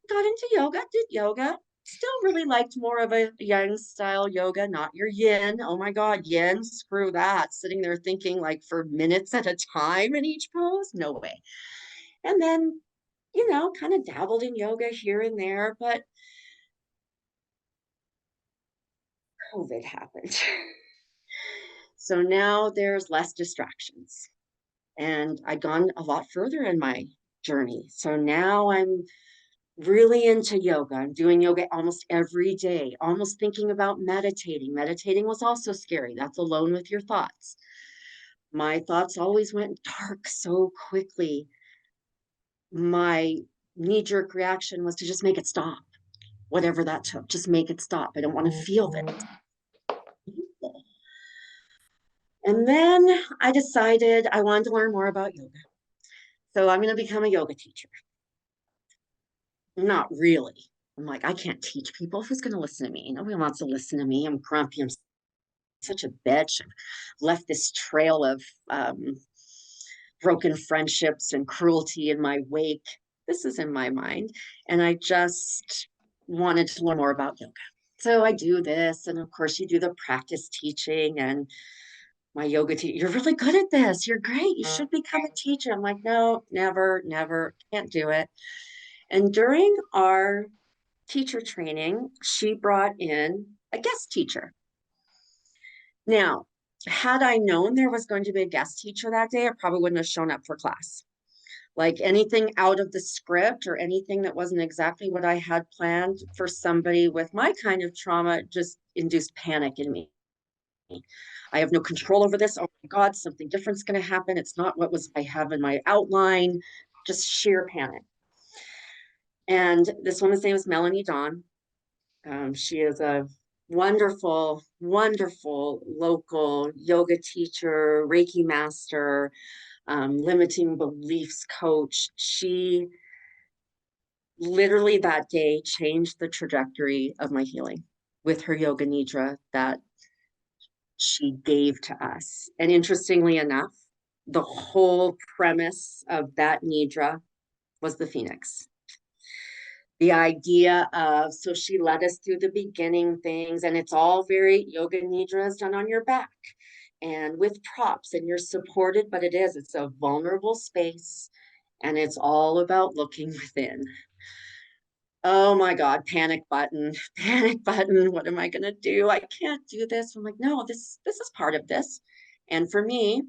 got into yoga, did yoga. Still really liked more of a yang style yoga, not your yin. Oh my God, yin, screw that. Sitting there thinking like for minutes at a time in each pose, no way. And then, kind of dabbled in yoga here and there, but COVID happened. So now there's less distractions. And I'd gone a lot further in my journey. So now I'm really into yoga. I'm doing yoga almost every day, almost thinking about meditating. Meditating was also scary. That's alone with your thoughts. My thoughts always went dark so quickly. My knee-jerk reaction was to just make it stop, whatever that took, just make it stop. I don't want to feel this. And then I decided I wanted to learn more about yoga. So I'm going to become a yoga teacher. Not really. I'm like, I can't teach people. Who's going to listen to me? Nobody wants to listen to me. I'm grumpy. I'm such a bitch. I've left this trail of broken friendships and cruelty in my wake. This is in my mind. And I just wanted to learn more about yoga. So I do this. And of course, you do the practice teaching. And my yoga teacher, you're really good at this. You're great. You should become a teacher. I'm like, no, never, can't do it. And during our teacher training, she brought in a guest teacher. Now, had I known there was going to be a guest teacher that day, I probably wouldn't have shown up for class. Like anything out of the script or anything that wasn't exactly what I had planned for somebody with my kind of trauma just induced panic in me. I have no control over this. Oh my God, something different's going to happen. It's not what was I have in my outline, just sheer panic. And this woman's name is Melanie Dawn. She is a wonderful, wonderful local yoga teacher, Reiki master, limiting beliefs coach. She literally that day changed the trajectory of my healing with her yoga nidra that she gave to us. And interestingly enough, the whole premise of that nidra was the phoenix. The idea of, so she led us through the beginning things, and it's all very yoga nidra is done on your back and with props, and you're supported, but it's a vulnerable space, and it's all about looking within. Oh my God, panic button, panic button. What am I gonna do? I can't do this. I'm like, no, this is part of this. And for me,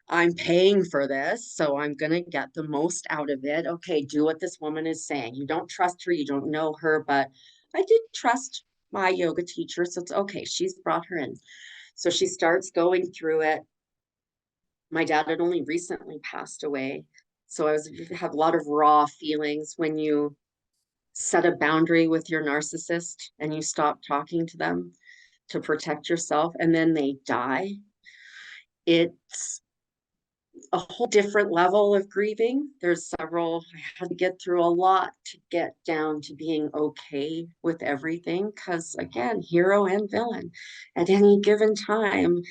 I'm paying for this, so I'm going to get the most out of it. Okay, do what this woman is saying. You don't trust her, you don't know her, but I did trust my yoga teacher, so it's okay. She's brought her in. So she starts going through it. My dad had only recently passed away, so I have a lot of raw feelings when you set a boundary with your narcissist and you stop talking to them to protect yourself, and then they die. It's a whole different level of grieving. There's several, I had to get through a lot to get down to being okay with everything. Because again, hero and villain at any given time,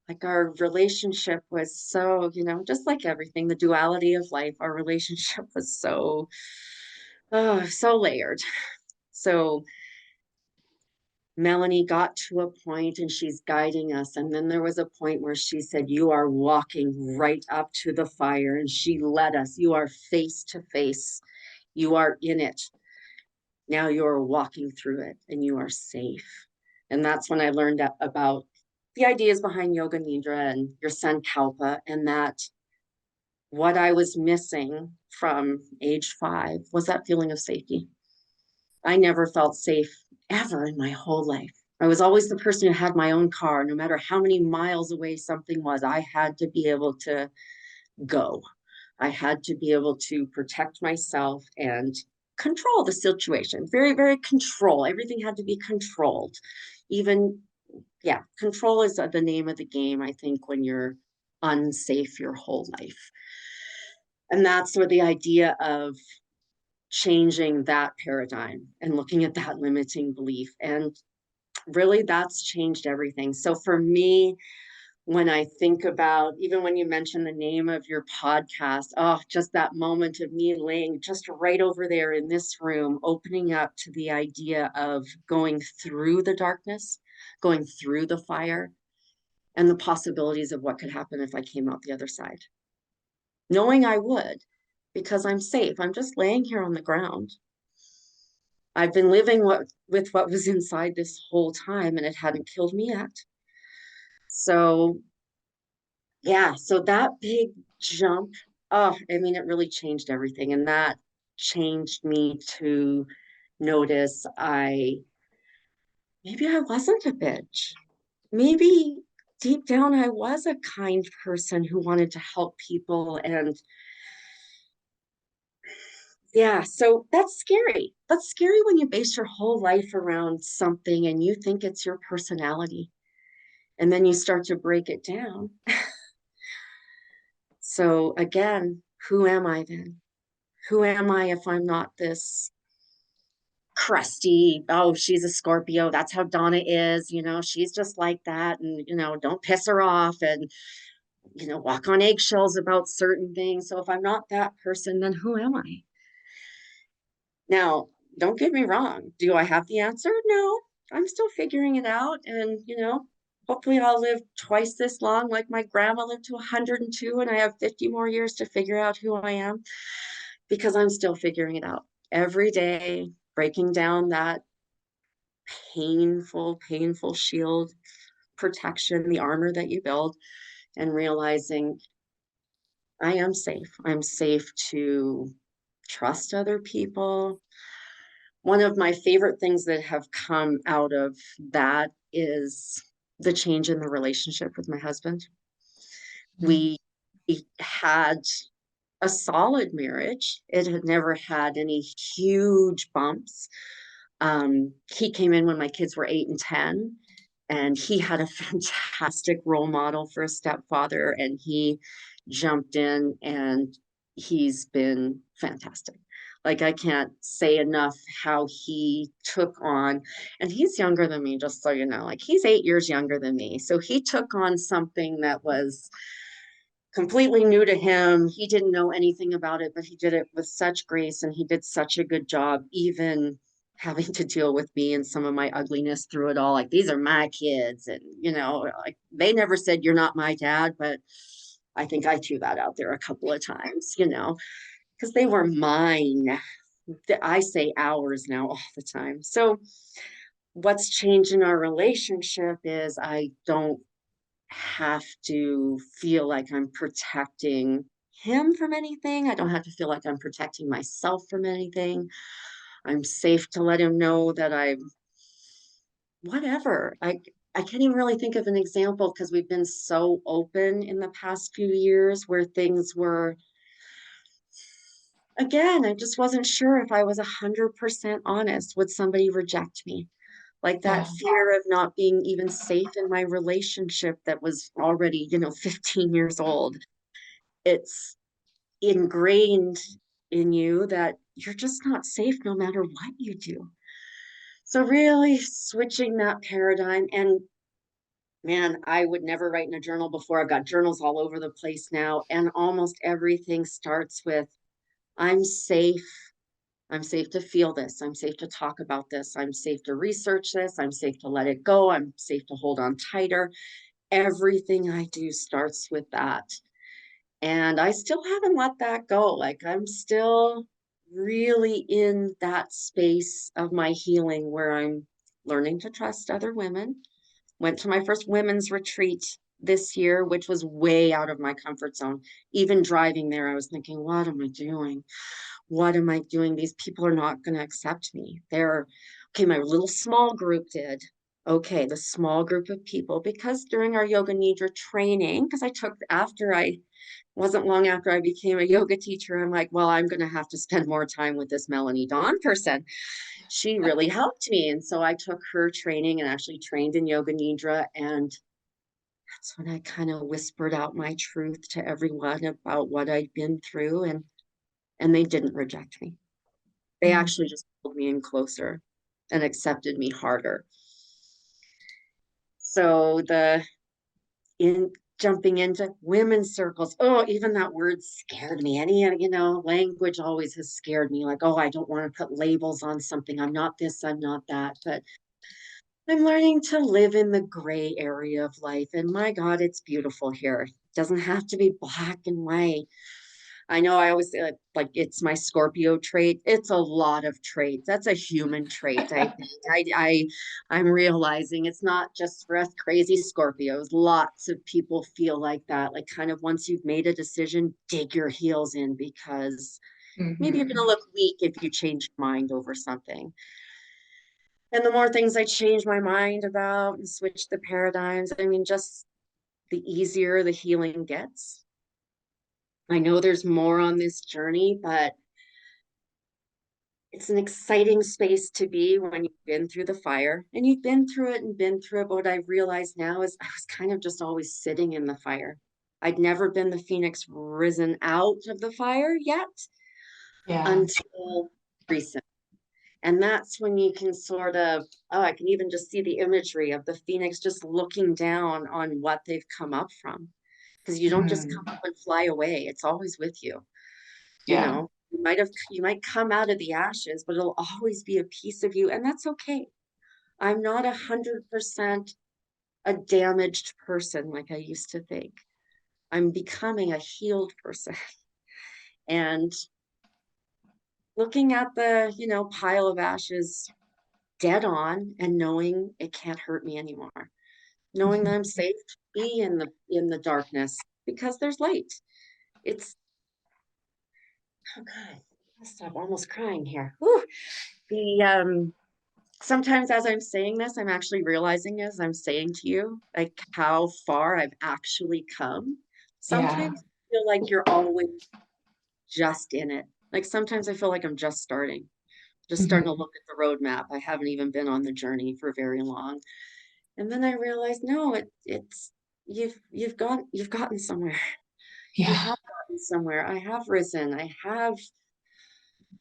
like our relationship was so, just like everything, the duality of life, our relationship was so Oh, so layered. So Melanie got to a point and she's guiding us. And then there was a point where she said, "You are walking right up to the fire." And she led us. You are face to face. You are in it. Now you're walking through it and you are safe. And that's when I learned about the ideas behind Yoga Nidra and your son Kalpa, and that what I was missing from age 5 was that feeling of safety. I never felt safe ever in my whole life. I was always the person who had my own car. No matter how many miles away something was, I had to be able to go. I had to be able to protect myself and control the situation. Very, very control. Everything had to be controlled. Even, yeah, control is the name of the game, I think, when you're unsafe your whole life. And that's where the idea of changing that paradigm and looking at that limiting belief. And really, that's changed everything. So for me, when I think about, even when you mentioned the name of your podcast, oh, just that moment of me laying just right over there in this room, opening up to the idea of going through the darkness, going through the fire, and the possibilities of what could happen if I came out the other side. Knowing I would, because I'm safe. I'm just laying here on the ground. I've been living with what was inside this whole time, and it hadn't killed me yet. So yeah, so that big jump, oh, I mean, it really changed everything. And that changed me to notice maybe I wasn't a bitch. Maybe deep down I was a kind person who wanted to help people. And yeah, so that's scary. That's scary when you base your whole life around something and you think it's your personality. And then you start to break it down. So again, who am I then? Who am I if I'm not this crusty, oh, she's a Scorpio, that's how Dawna is, she's just like that, and don't piss her off, and walk on eggshells about certain things. So if I'm not that person, then who am I? Now, don't get me wrong. Do I have the answer? No, I'm still figuring it out. And, hopefully I'll live twice this long, like my grandma lived to 102, and I have 50 more years to figure out who I am, because I'm still figuring it out every day, breaking down that painful, painful shield protection, the armor that you build, and realizing I am safe. I'm safe to trust other people. One of my favorite things that have come out of that is the change in the relationship with my husband. We had a solid marriage. It had never had any huge bumps. He came in when my kids were 8 and 10, and he had a fantastic role model for a stepfather, and he jumped in and he's been fantastic. Like, I can't say enough how he took on, and he's younger than me, just so you know, like he's 8 years younger than me. So he took on something that was completely new to him. He didn't know anything about it, but he did it with such grace, and he did such a good job, even having to deal with me and some of my ugliness through it all. Like, these are my kids. And, like, they never said, "You're not my dad," but I think I threw that out there a couple of times, because they were mine. I say ours now all the time. So what's changed in our relationship is I don't have to feel like I'm protecting him from anything. I don't have to feel like I'm protecting myself from anything. I'm safe to let him know that I'm whatever. I can't even really think of an example, because we've been so open in the past few years where things were, again, I just wasn't sure if I was 100% honest. Would somebody reject me? Like, that fear of not being even safe in my relationship that was already, 15 years old. It's ingrained in you that you're just not safe no matter what you do. So really switching that paradigm. And man, I would never write in a journal before. I've got journals all over the place now, and almost everything starts with, I'm safe I'm safe to feel this. I'm safe to talk about this. I'm safe to research this. I'm safe to let it go. I'm safe to hold on tighter. Everything I do starts with that. And I still haven't let that go. Like I'm still really in that space of my healing where I'm learning to trust other women. Went to my first women's retreat this year, which was way out of my comfort zone. Even driving there, I was thinking, what am I doing? What am I doing? These people are not going to accept me. They're okay. My little small group did. Okay, the small group of people, because during our yoga nidra training, because I took after I wasn't long after I became a yoga teacher, I'm like, well, I'm going to have to spend more time with this Melanie Dawn person. She really helped me. And so I took her training and actually trained in yoga nidra. And that's when I kind of whispered out my truth to everyone about what I'd been through. And they didn't reject me. They Mm. actually just pulled me in closer and accepted me harder. So the in jumping into women's circles, oh, even that word scared me. Any, language always has scared me. Like, oh, I don't want to put labels on something. I'm not this, I'm not that. But I'm learning to live in the gray area of life. And my God, it's beautiful here. It doesn't have to be black and white. I know I always say like it's my Scorpio trait. It's a lot of traits. That's a human trait. I think I'm realizing it's not just for us crazy Scorpios. Lots of people feel like that. Like kind of once you've made a decision, dig your heels in because maybe you're gonna Mhm. look weak if you change your mind over something. And the more things I change my mind about and switch the paradigms, I mean, just the easier the healing gets. I know there's more on this journey, but it's an exciting space to be when you've been through the fire and you've been through it and been through it. But what I've realized now is I was kind of just always sitting in the fire. I'd never been the phoenix risen out of the fire yet Yeah. until recent. And that's when you can sort of, oh, I can even just see the imagery of the phoenix just looking down on what they've come up from. Because you don't just come Mhm. up and fly away, it's always with you. You Yeah. know, you might come out of the ashes, but it'll always be a piece of you, and that's okay. I'm not 100% a damaged person like I used to think. I'm becoming a healed person. And looking at the, pile of ashes dead on and knowing it can't hurt me anymore. Knowing that I'm safe to be in the darkness because there's light. It's oh God, I'll stop almost crying here. Whew. The sometimes as I'm saying this, I'm actually realizing as I'm saying to you, like how far I've actually come. Yeah. Sometimes I feel like you're always just in it. Like sometimes I feel like I'm just starting to Mhm. look at the roadmap. I haven't even been on the journey for very long. And then I realized, no, it's you've gotten somewhere. You Yeah. have gotten somewhere. I have risen. I have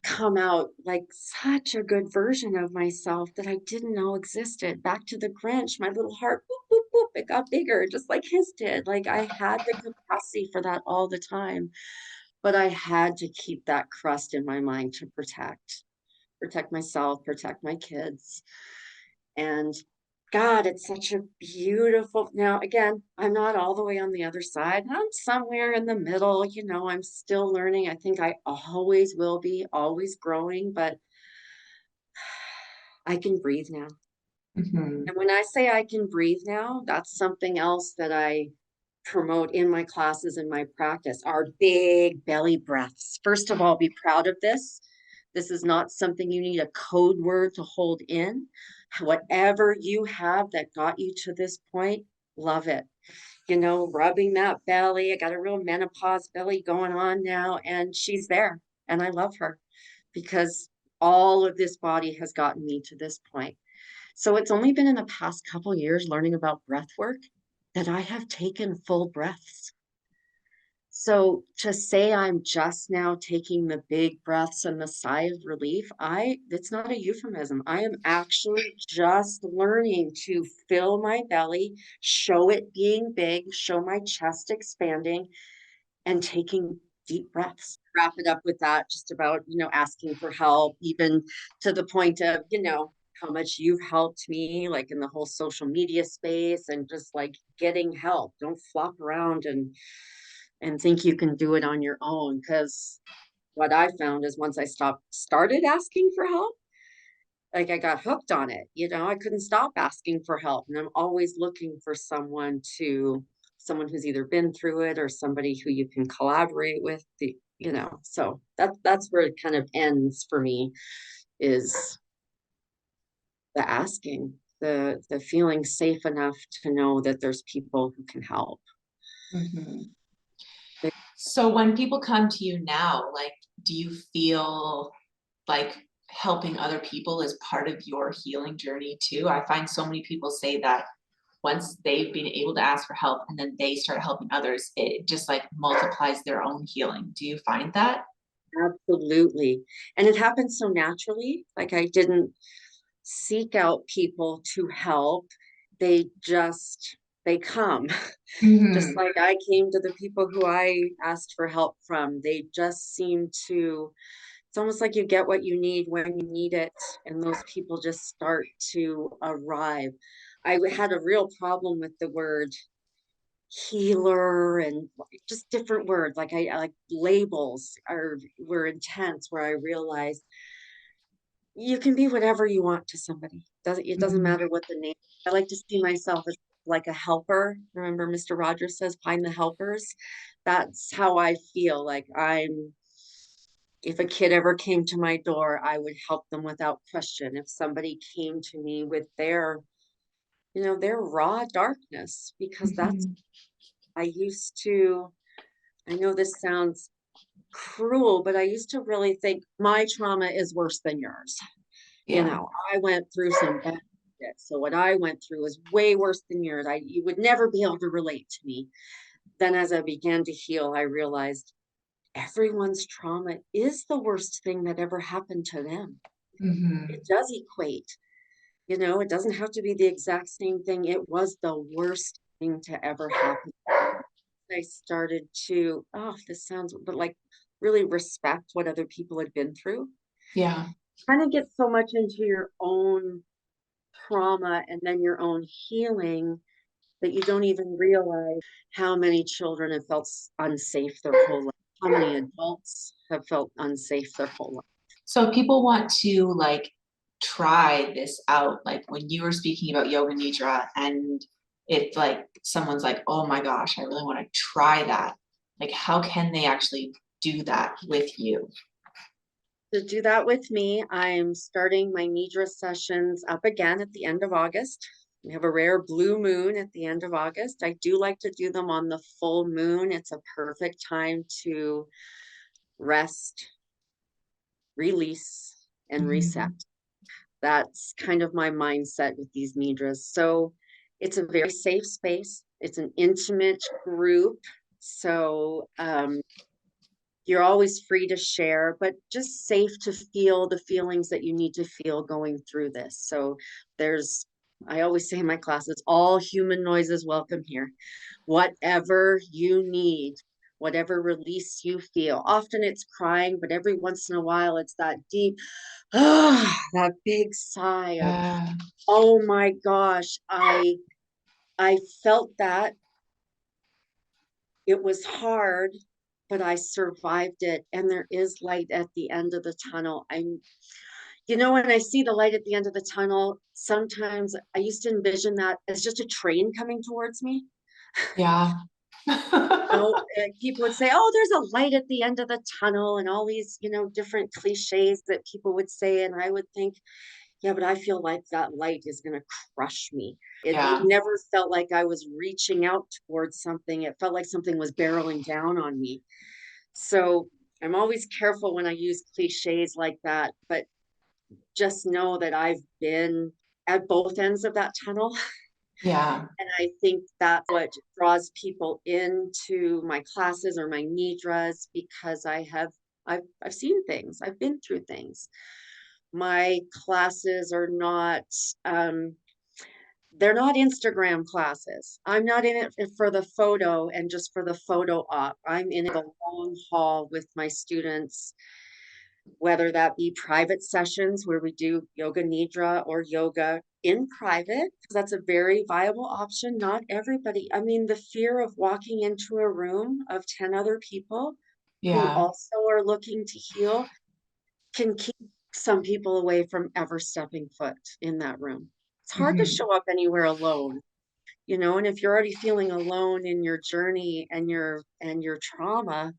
come out like such a good version of myself that I didn't know existed. Back to the Grinch, my little heart, boop, boop, boop, it got bigger, just like his did. Like I had the capacity for that all the time, but I had to keep that crust in my mind to protect myself, protect my kids. And God, it's such a beautiful. Now, again, I'm not all the way on the other side. I'm somewhere in the middle. I'm still learning. I think I always will be, always growing, but I can breathe now. Mhm. And when I say I can breathe now, that's something else that I promote in my classes and my practice are big belly breaths. First of all, be proud of this. This is not something you need a code word to hold in. Whatever you have that got you to this point, love it. Rubbing that belly. I got a real menopause belly going on now, and she's there. And I love her because all of this body has gotten me to this point. So it's only been in the past couple years learning about breath work that I have taken full breaths. So to say I'm just now taking the big breaths and the sigh of relief, it's not a euphemism. I am actually just learning to fill my belly, show it being big, show my chest expanding, and taking deep breaths. wrap it up with that, just about, asking for help, even to the point of, how much you've helped me, like in the whole social media space, and just like getting help. Don't flop around and think you can do it on your own. Because what I found is once I started asking for help, like I got hooked on it. I couldn't stop asking for help. And I'm always looking for someone who's either been through it or somebody who you can collaborate with, so that's where it kind of ends for me, is the asking, the feeling safe enough to know that there's people who can help. Mhm. So when people come to you now, like, do you feel like helping other people is part of your healing journey too? I find so many people say that once they've been able to ask for help and then they start helping others, it just like multiplies their own healing. Do you find that? Absolutely. And it happened so naturally. Like I didn't seek out people to help. They come. Just Mm-hmm. like I came to the people who I asked for help from. They just seem to, it's almost like you get what you need when you need it, and those people just start to arrive. I had a real problem with the word healer and just different words. Like I like labels were intense, where I realized you can be whatever you want to somebody. It doesn't Mm-hmm. matter what the name. I like to see myself as like a helper. Remember, Mr. Rogers says, find the helpers. That's how I feel. Like if a kid ever came to my door, I would help them without question. If somebody came to me with their raw darkness, because that's, Mm-hmm. I used to, I know this sounds cruel, but I used to really think my trauma is worse than yours. Yeah. I went through some bad shit. So what I went through was way worse than yours. You would never be able to relate to me. Then as I began to heal, I realized everyone's trauma is the worst thing that ever happened to them. Mm-hmm. It does equate. It doesn't have to be the exact same thing. It was the worst thing to ever happen. I started to, oh, this sounds, but like really respect what other people had been through. Yeah. Kind of get so much into your own trauma and then your own healing that you don't even realize how many children have felt unsafe their whole life, how many adults have felt unsafe their whole life. So if people want to like try this out, like when you were speaking about yoga nidra, and if like someone's like, oh my gosh, I really want to try that, like how can they actually do that with you? To do that with me, I'm starting my Nidra sessions up again at the end of August. We have a rare blue moon at the end of August. I do like to do them on the full moon. It's a perfect time to rest, release, and reset. Mhm. That's kind of my mindset with these Nidras. So it's a very safe space. It's an intimate group. So you're always free to share, but just safe to feel the feelings that you need to feel going through this. So I always say in my classes, all human noises welcome here. Whatever you need, whatever release you feel. Often it's crying, but every once in a while it's that deep, that big sigh of, Yeah. oh my gosh, I felt that. It was hard, but I survived it. And there is light at the end of the tunnel. When I see the light at the end of the tunnel, sometimes I used to envision that as just a train coming towards me. Yeah. And people would say, oh, there's a light at the end of the tunnel, and all these, different cliches that people would say. And I would think, yeah, but I feel like that light is going to crush me. It Yeah. never felt like I was reaching out towards something. It felt like something was barreling down on me. So I'm always careful when I use cliches like that, but just know that I've been at both ends of that tunnel. Yeah. And I think that's what draws people into my classes or my nidras, because I've seen things, I've been through things. My classes are not They're not Instagram classes. I'm not in it for the photo and just for the photo op. I'm in it the long haul with my students, whether that be private sessions where we do yoga nidra or yoga in private, because that's a very viable option. Not everybody, I mean, the fear of walking into a room of 10 other people who Yeah. also are looking to heal can keep some people away from ever stepping foot in that room. It's hard to Mhm. show up anywhere alone, and if you're already feeling alone in your journey and your trauma,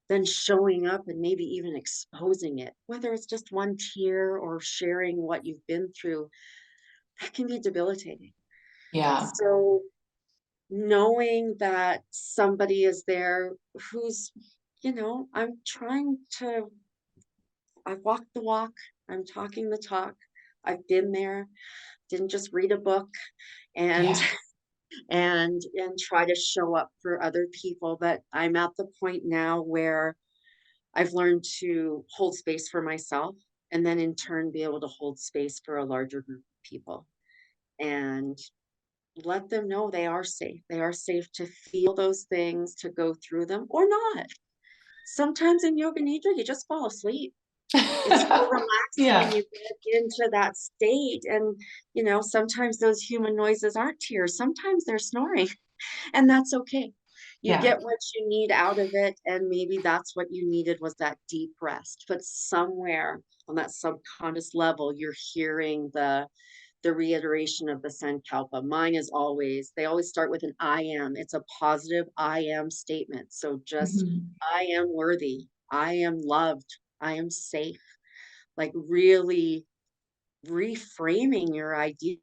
then showing up and maybe even exposing it, whether it's just one tear or sharing what you've been through, that can be debilitating. Yeah. So knowing that somebody is there who's, I'm trying to, I've walked the walk, I'm talking the talk, I've been there, didn't just read a book and Yeah. and try to show up for other people, but I'm at the point now where I've learned to hold space for myself and then in turn be able to hold space for a larger group of people and let them know they are safe. They are safe to feel those things, to go through them or not. Sometimes in yoga nidra, you just fall asleep. It's so relaxing Yeah. and you get into that state. And, sometimes those human noises aren't tears. Sometimes they're snoring. And that's okay. You Yeah. get what you need out of it, and maybe that's what you needed was that deep rest. But somewhere on that subconscious level, you're hearing the reiteration of the Sankalpa. Mine is always, they always start with an I am. It's a positive I am statement. So just Mhm. I am worthy, I am loved, I am safe. Like really reframing your ideas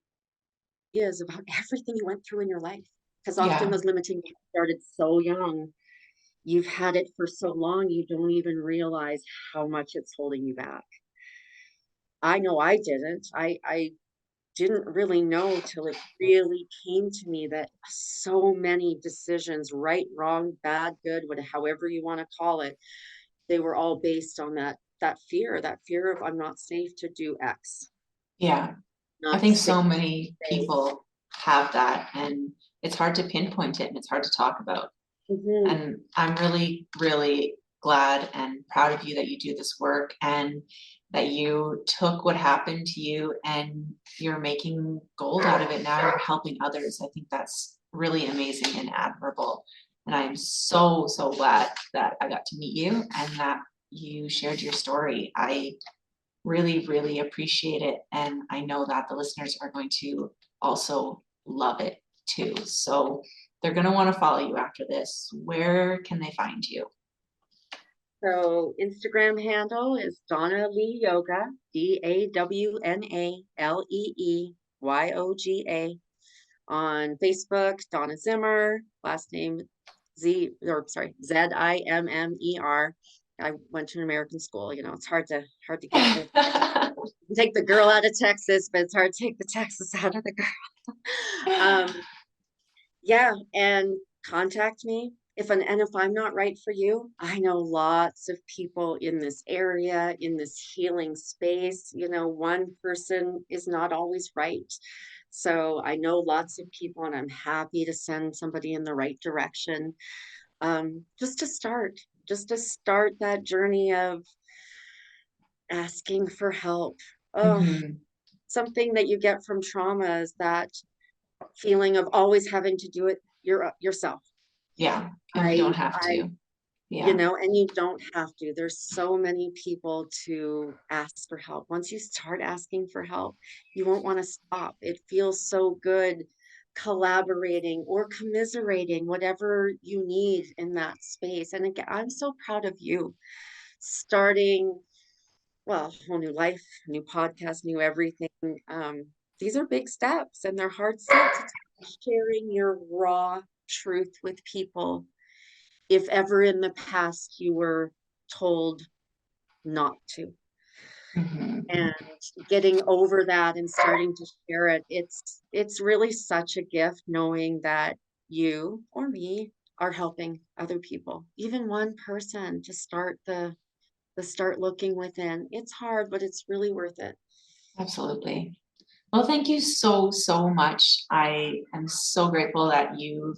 about everything you went through in your life. Because often Yeah. those limiting beliefs started so young. You've had it for so long, you don't even realize how much it's holding you back. I know I didn't. I didn't really know till it really came to me that so many decisions, right, wrong, bad, good, however you want to call it, they were all based on that fear of I'm not safe to do X, Yeah. I not think safe so to many say. people have that, and it's hard to pinpoint it and it's hard to talk about. Mhm. And I'm really, really glad and proud of you that you do this work and that you took what happened to you and you're making gold out of it now. You're helping others. I think that's really amazing and admirable. And I am so, so glad that I got to meet you and that you shared your story. I really, really appreciate it. And I know that the listeners are going to also love it too. So they're going to want to follow you after this. Where can they find you? So Instagram handle is Dawna Lee Yoga, DAWNALEEYOGA. On Facebook, Donna Zimmer, last name Zimmer. I went to an American school, it's hard to get the take the girl out of Texas, but it's hard to take the Texas out of the girl. Yeah, and contact me and if I'm not right for you, I know lots of people in this area, in this healing space. One person is not always right. So I know lots of people and I'm happy to send somebody in the right direction. Just to start that journey of asking for help. Oh, Mhm. something that you get from trauma is that feeling of always having to do it yourself. Yeah, and we I don't have I to. Yeah, and you don't have to. There's so many people to ask for help. Once you start asking for help, you won't want to stop. It feels so good collaborating or commiserating, whatever you need in that space. And again, I'm so proud of you starting, well, a whole new life, new podcast, new everything. These are big steps and they're hard steps. It's sharing your raw truth with people if ever in the past you were told not to. mhm. And getting over that and starting to share it, it's really such a gift knowing that you or me are helping other people, even one person to start looking within. It's hard, but it's really worth it. Absolutely. Well, thank you so, so much. I am so grateful that you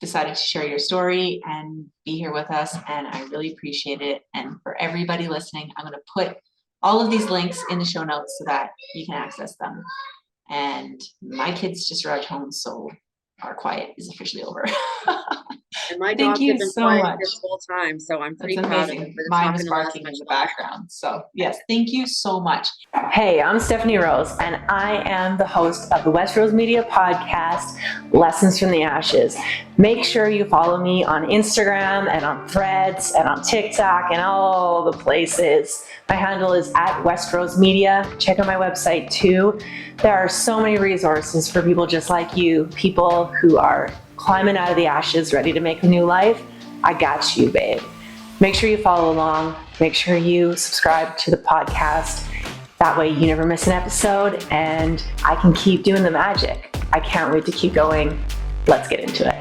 decided to share your story and be here with us, and I really appreciate it. And for everybody listening, I'm going to put all of these links in the show notes so that you can access them. And my kids just arrived home, so our quiet is officially over. And my Thank dogs you have been so quiet much. this whole time, so I'm That's pretty proud of them, amazing. but it's Mine not was gonna last barking in much the longer. background. So yes, thank you so much. Hey, I'm Stephanie Rose, and I am the host of the West Rose Media podcast, Lessons from the Ashes. Make sure you follow me on Instagram and on Threads and on TikTok and all the places. My handle is at West Rose Media. Check out my website too. There are so many resources for people just like you, people who are climbing out of the ashes, ready to make a new life. I got you, babe. Make sure you follow along. Make sure you subscribe to the podcast. That way you never miss an episode and I can keep doing the magic. I can't wait to keep going. Let's get into it.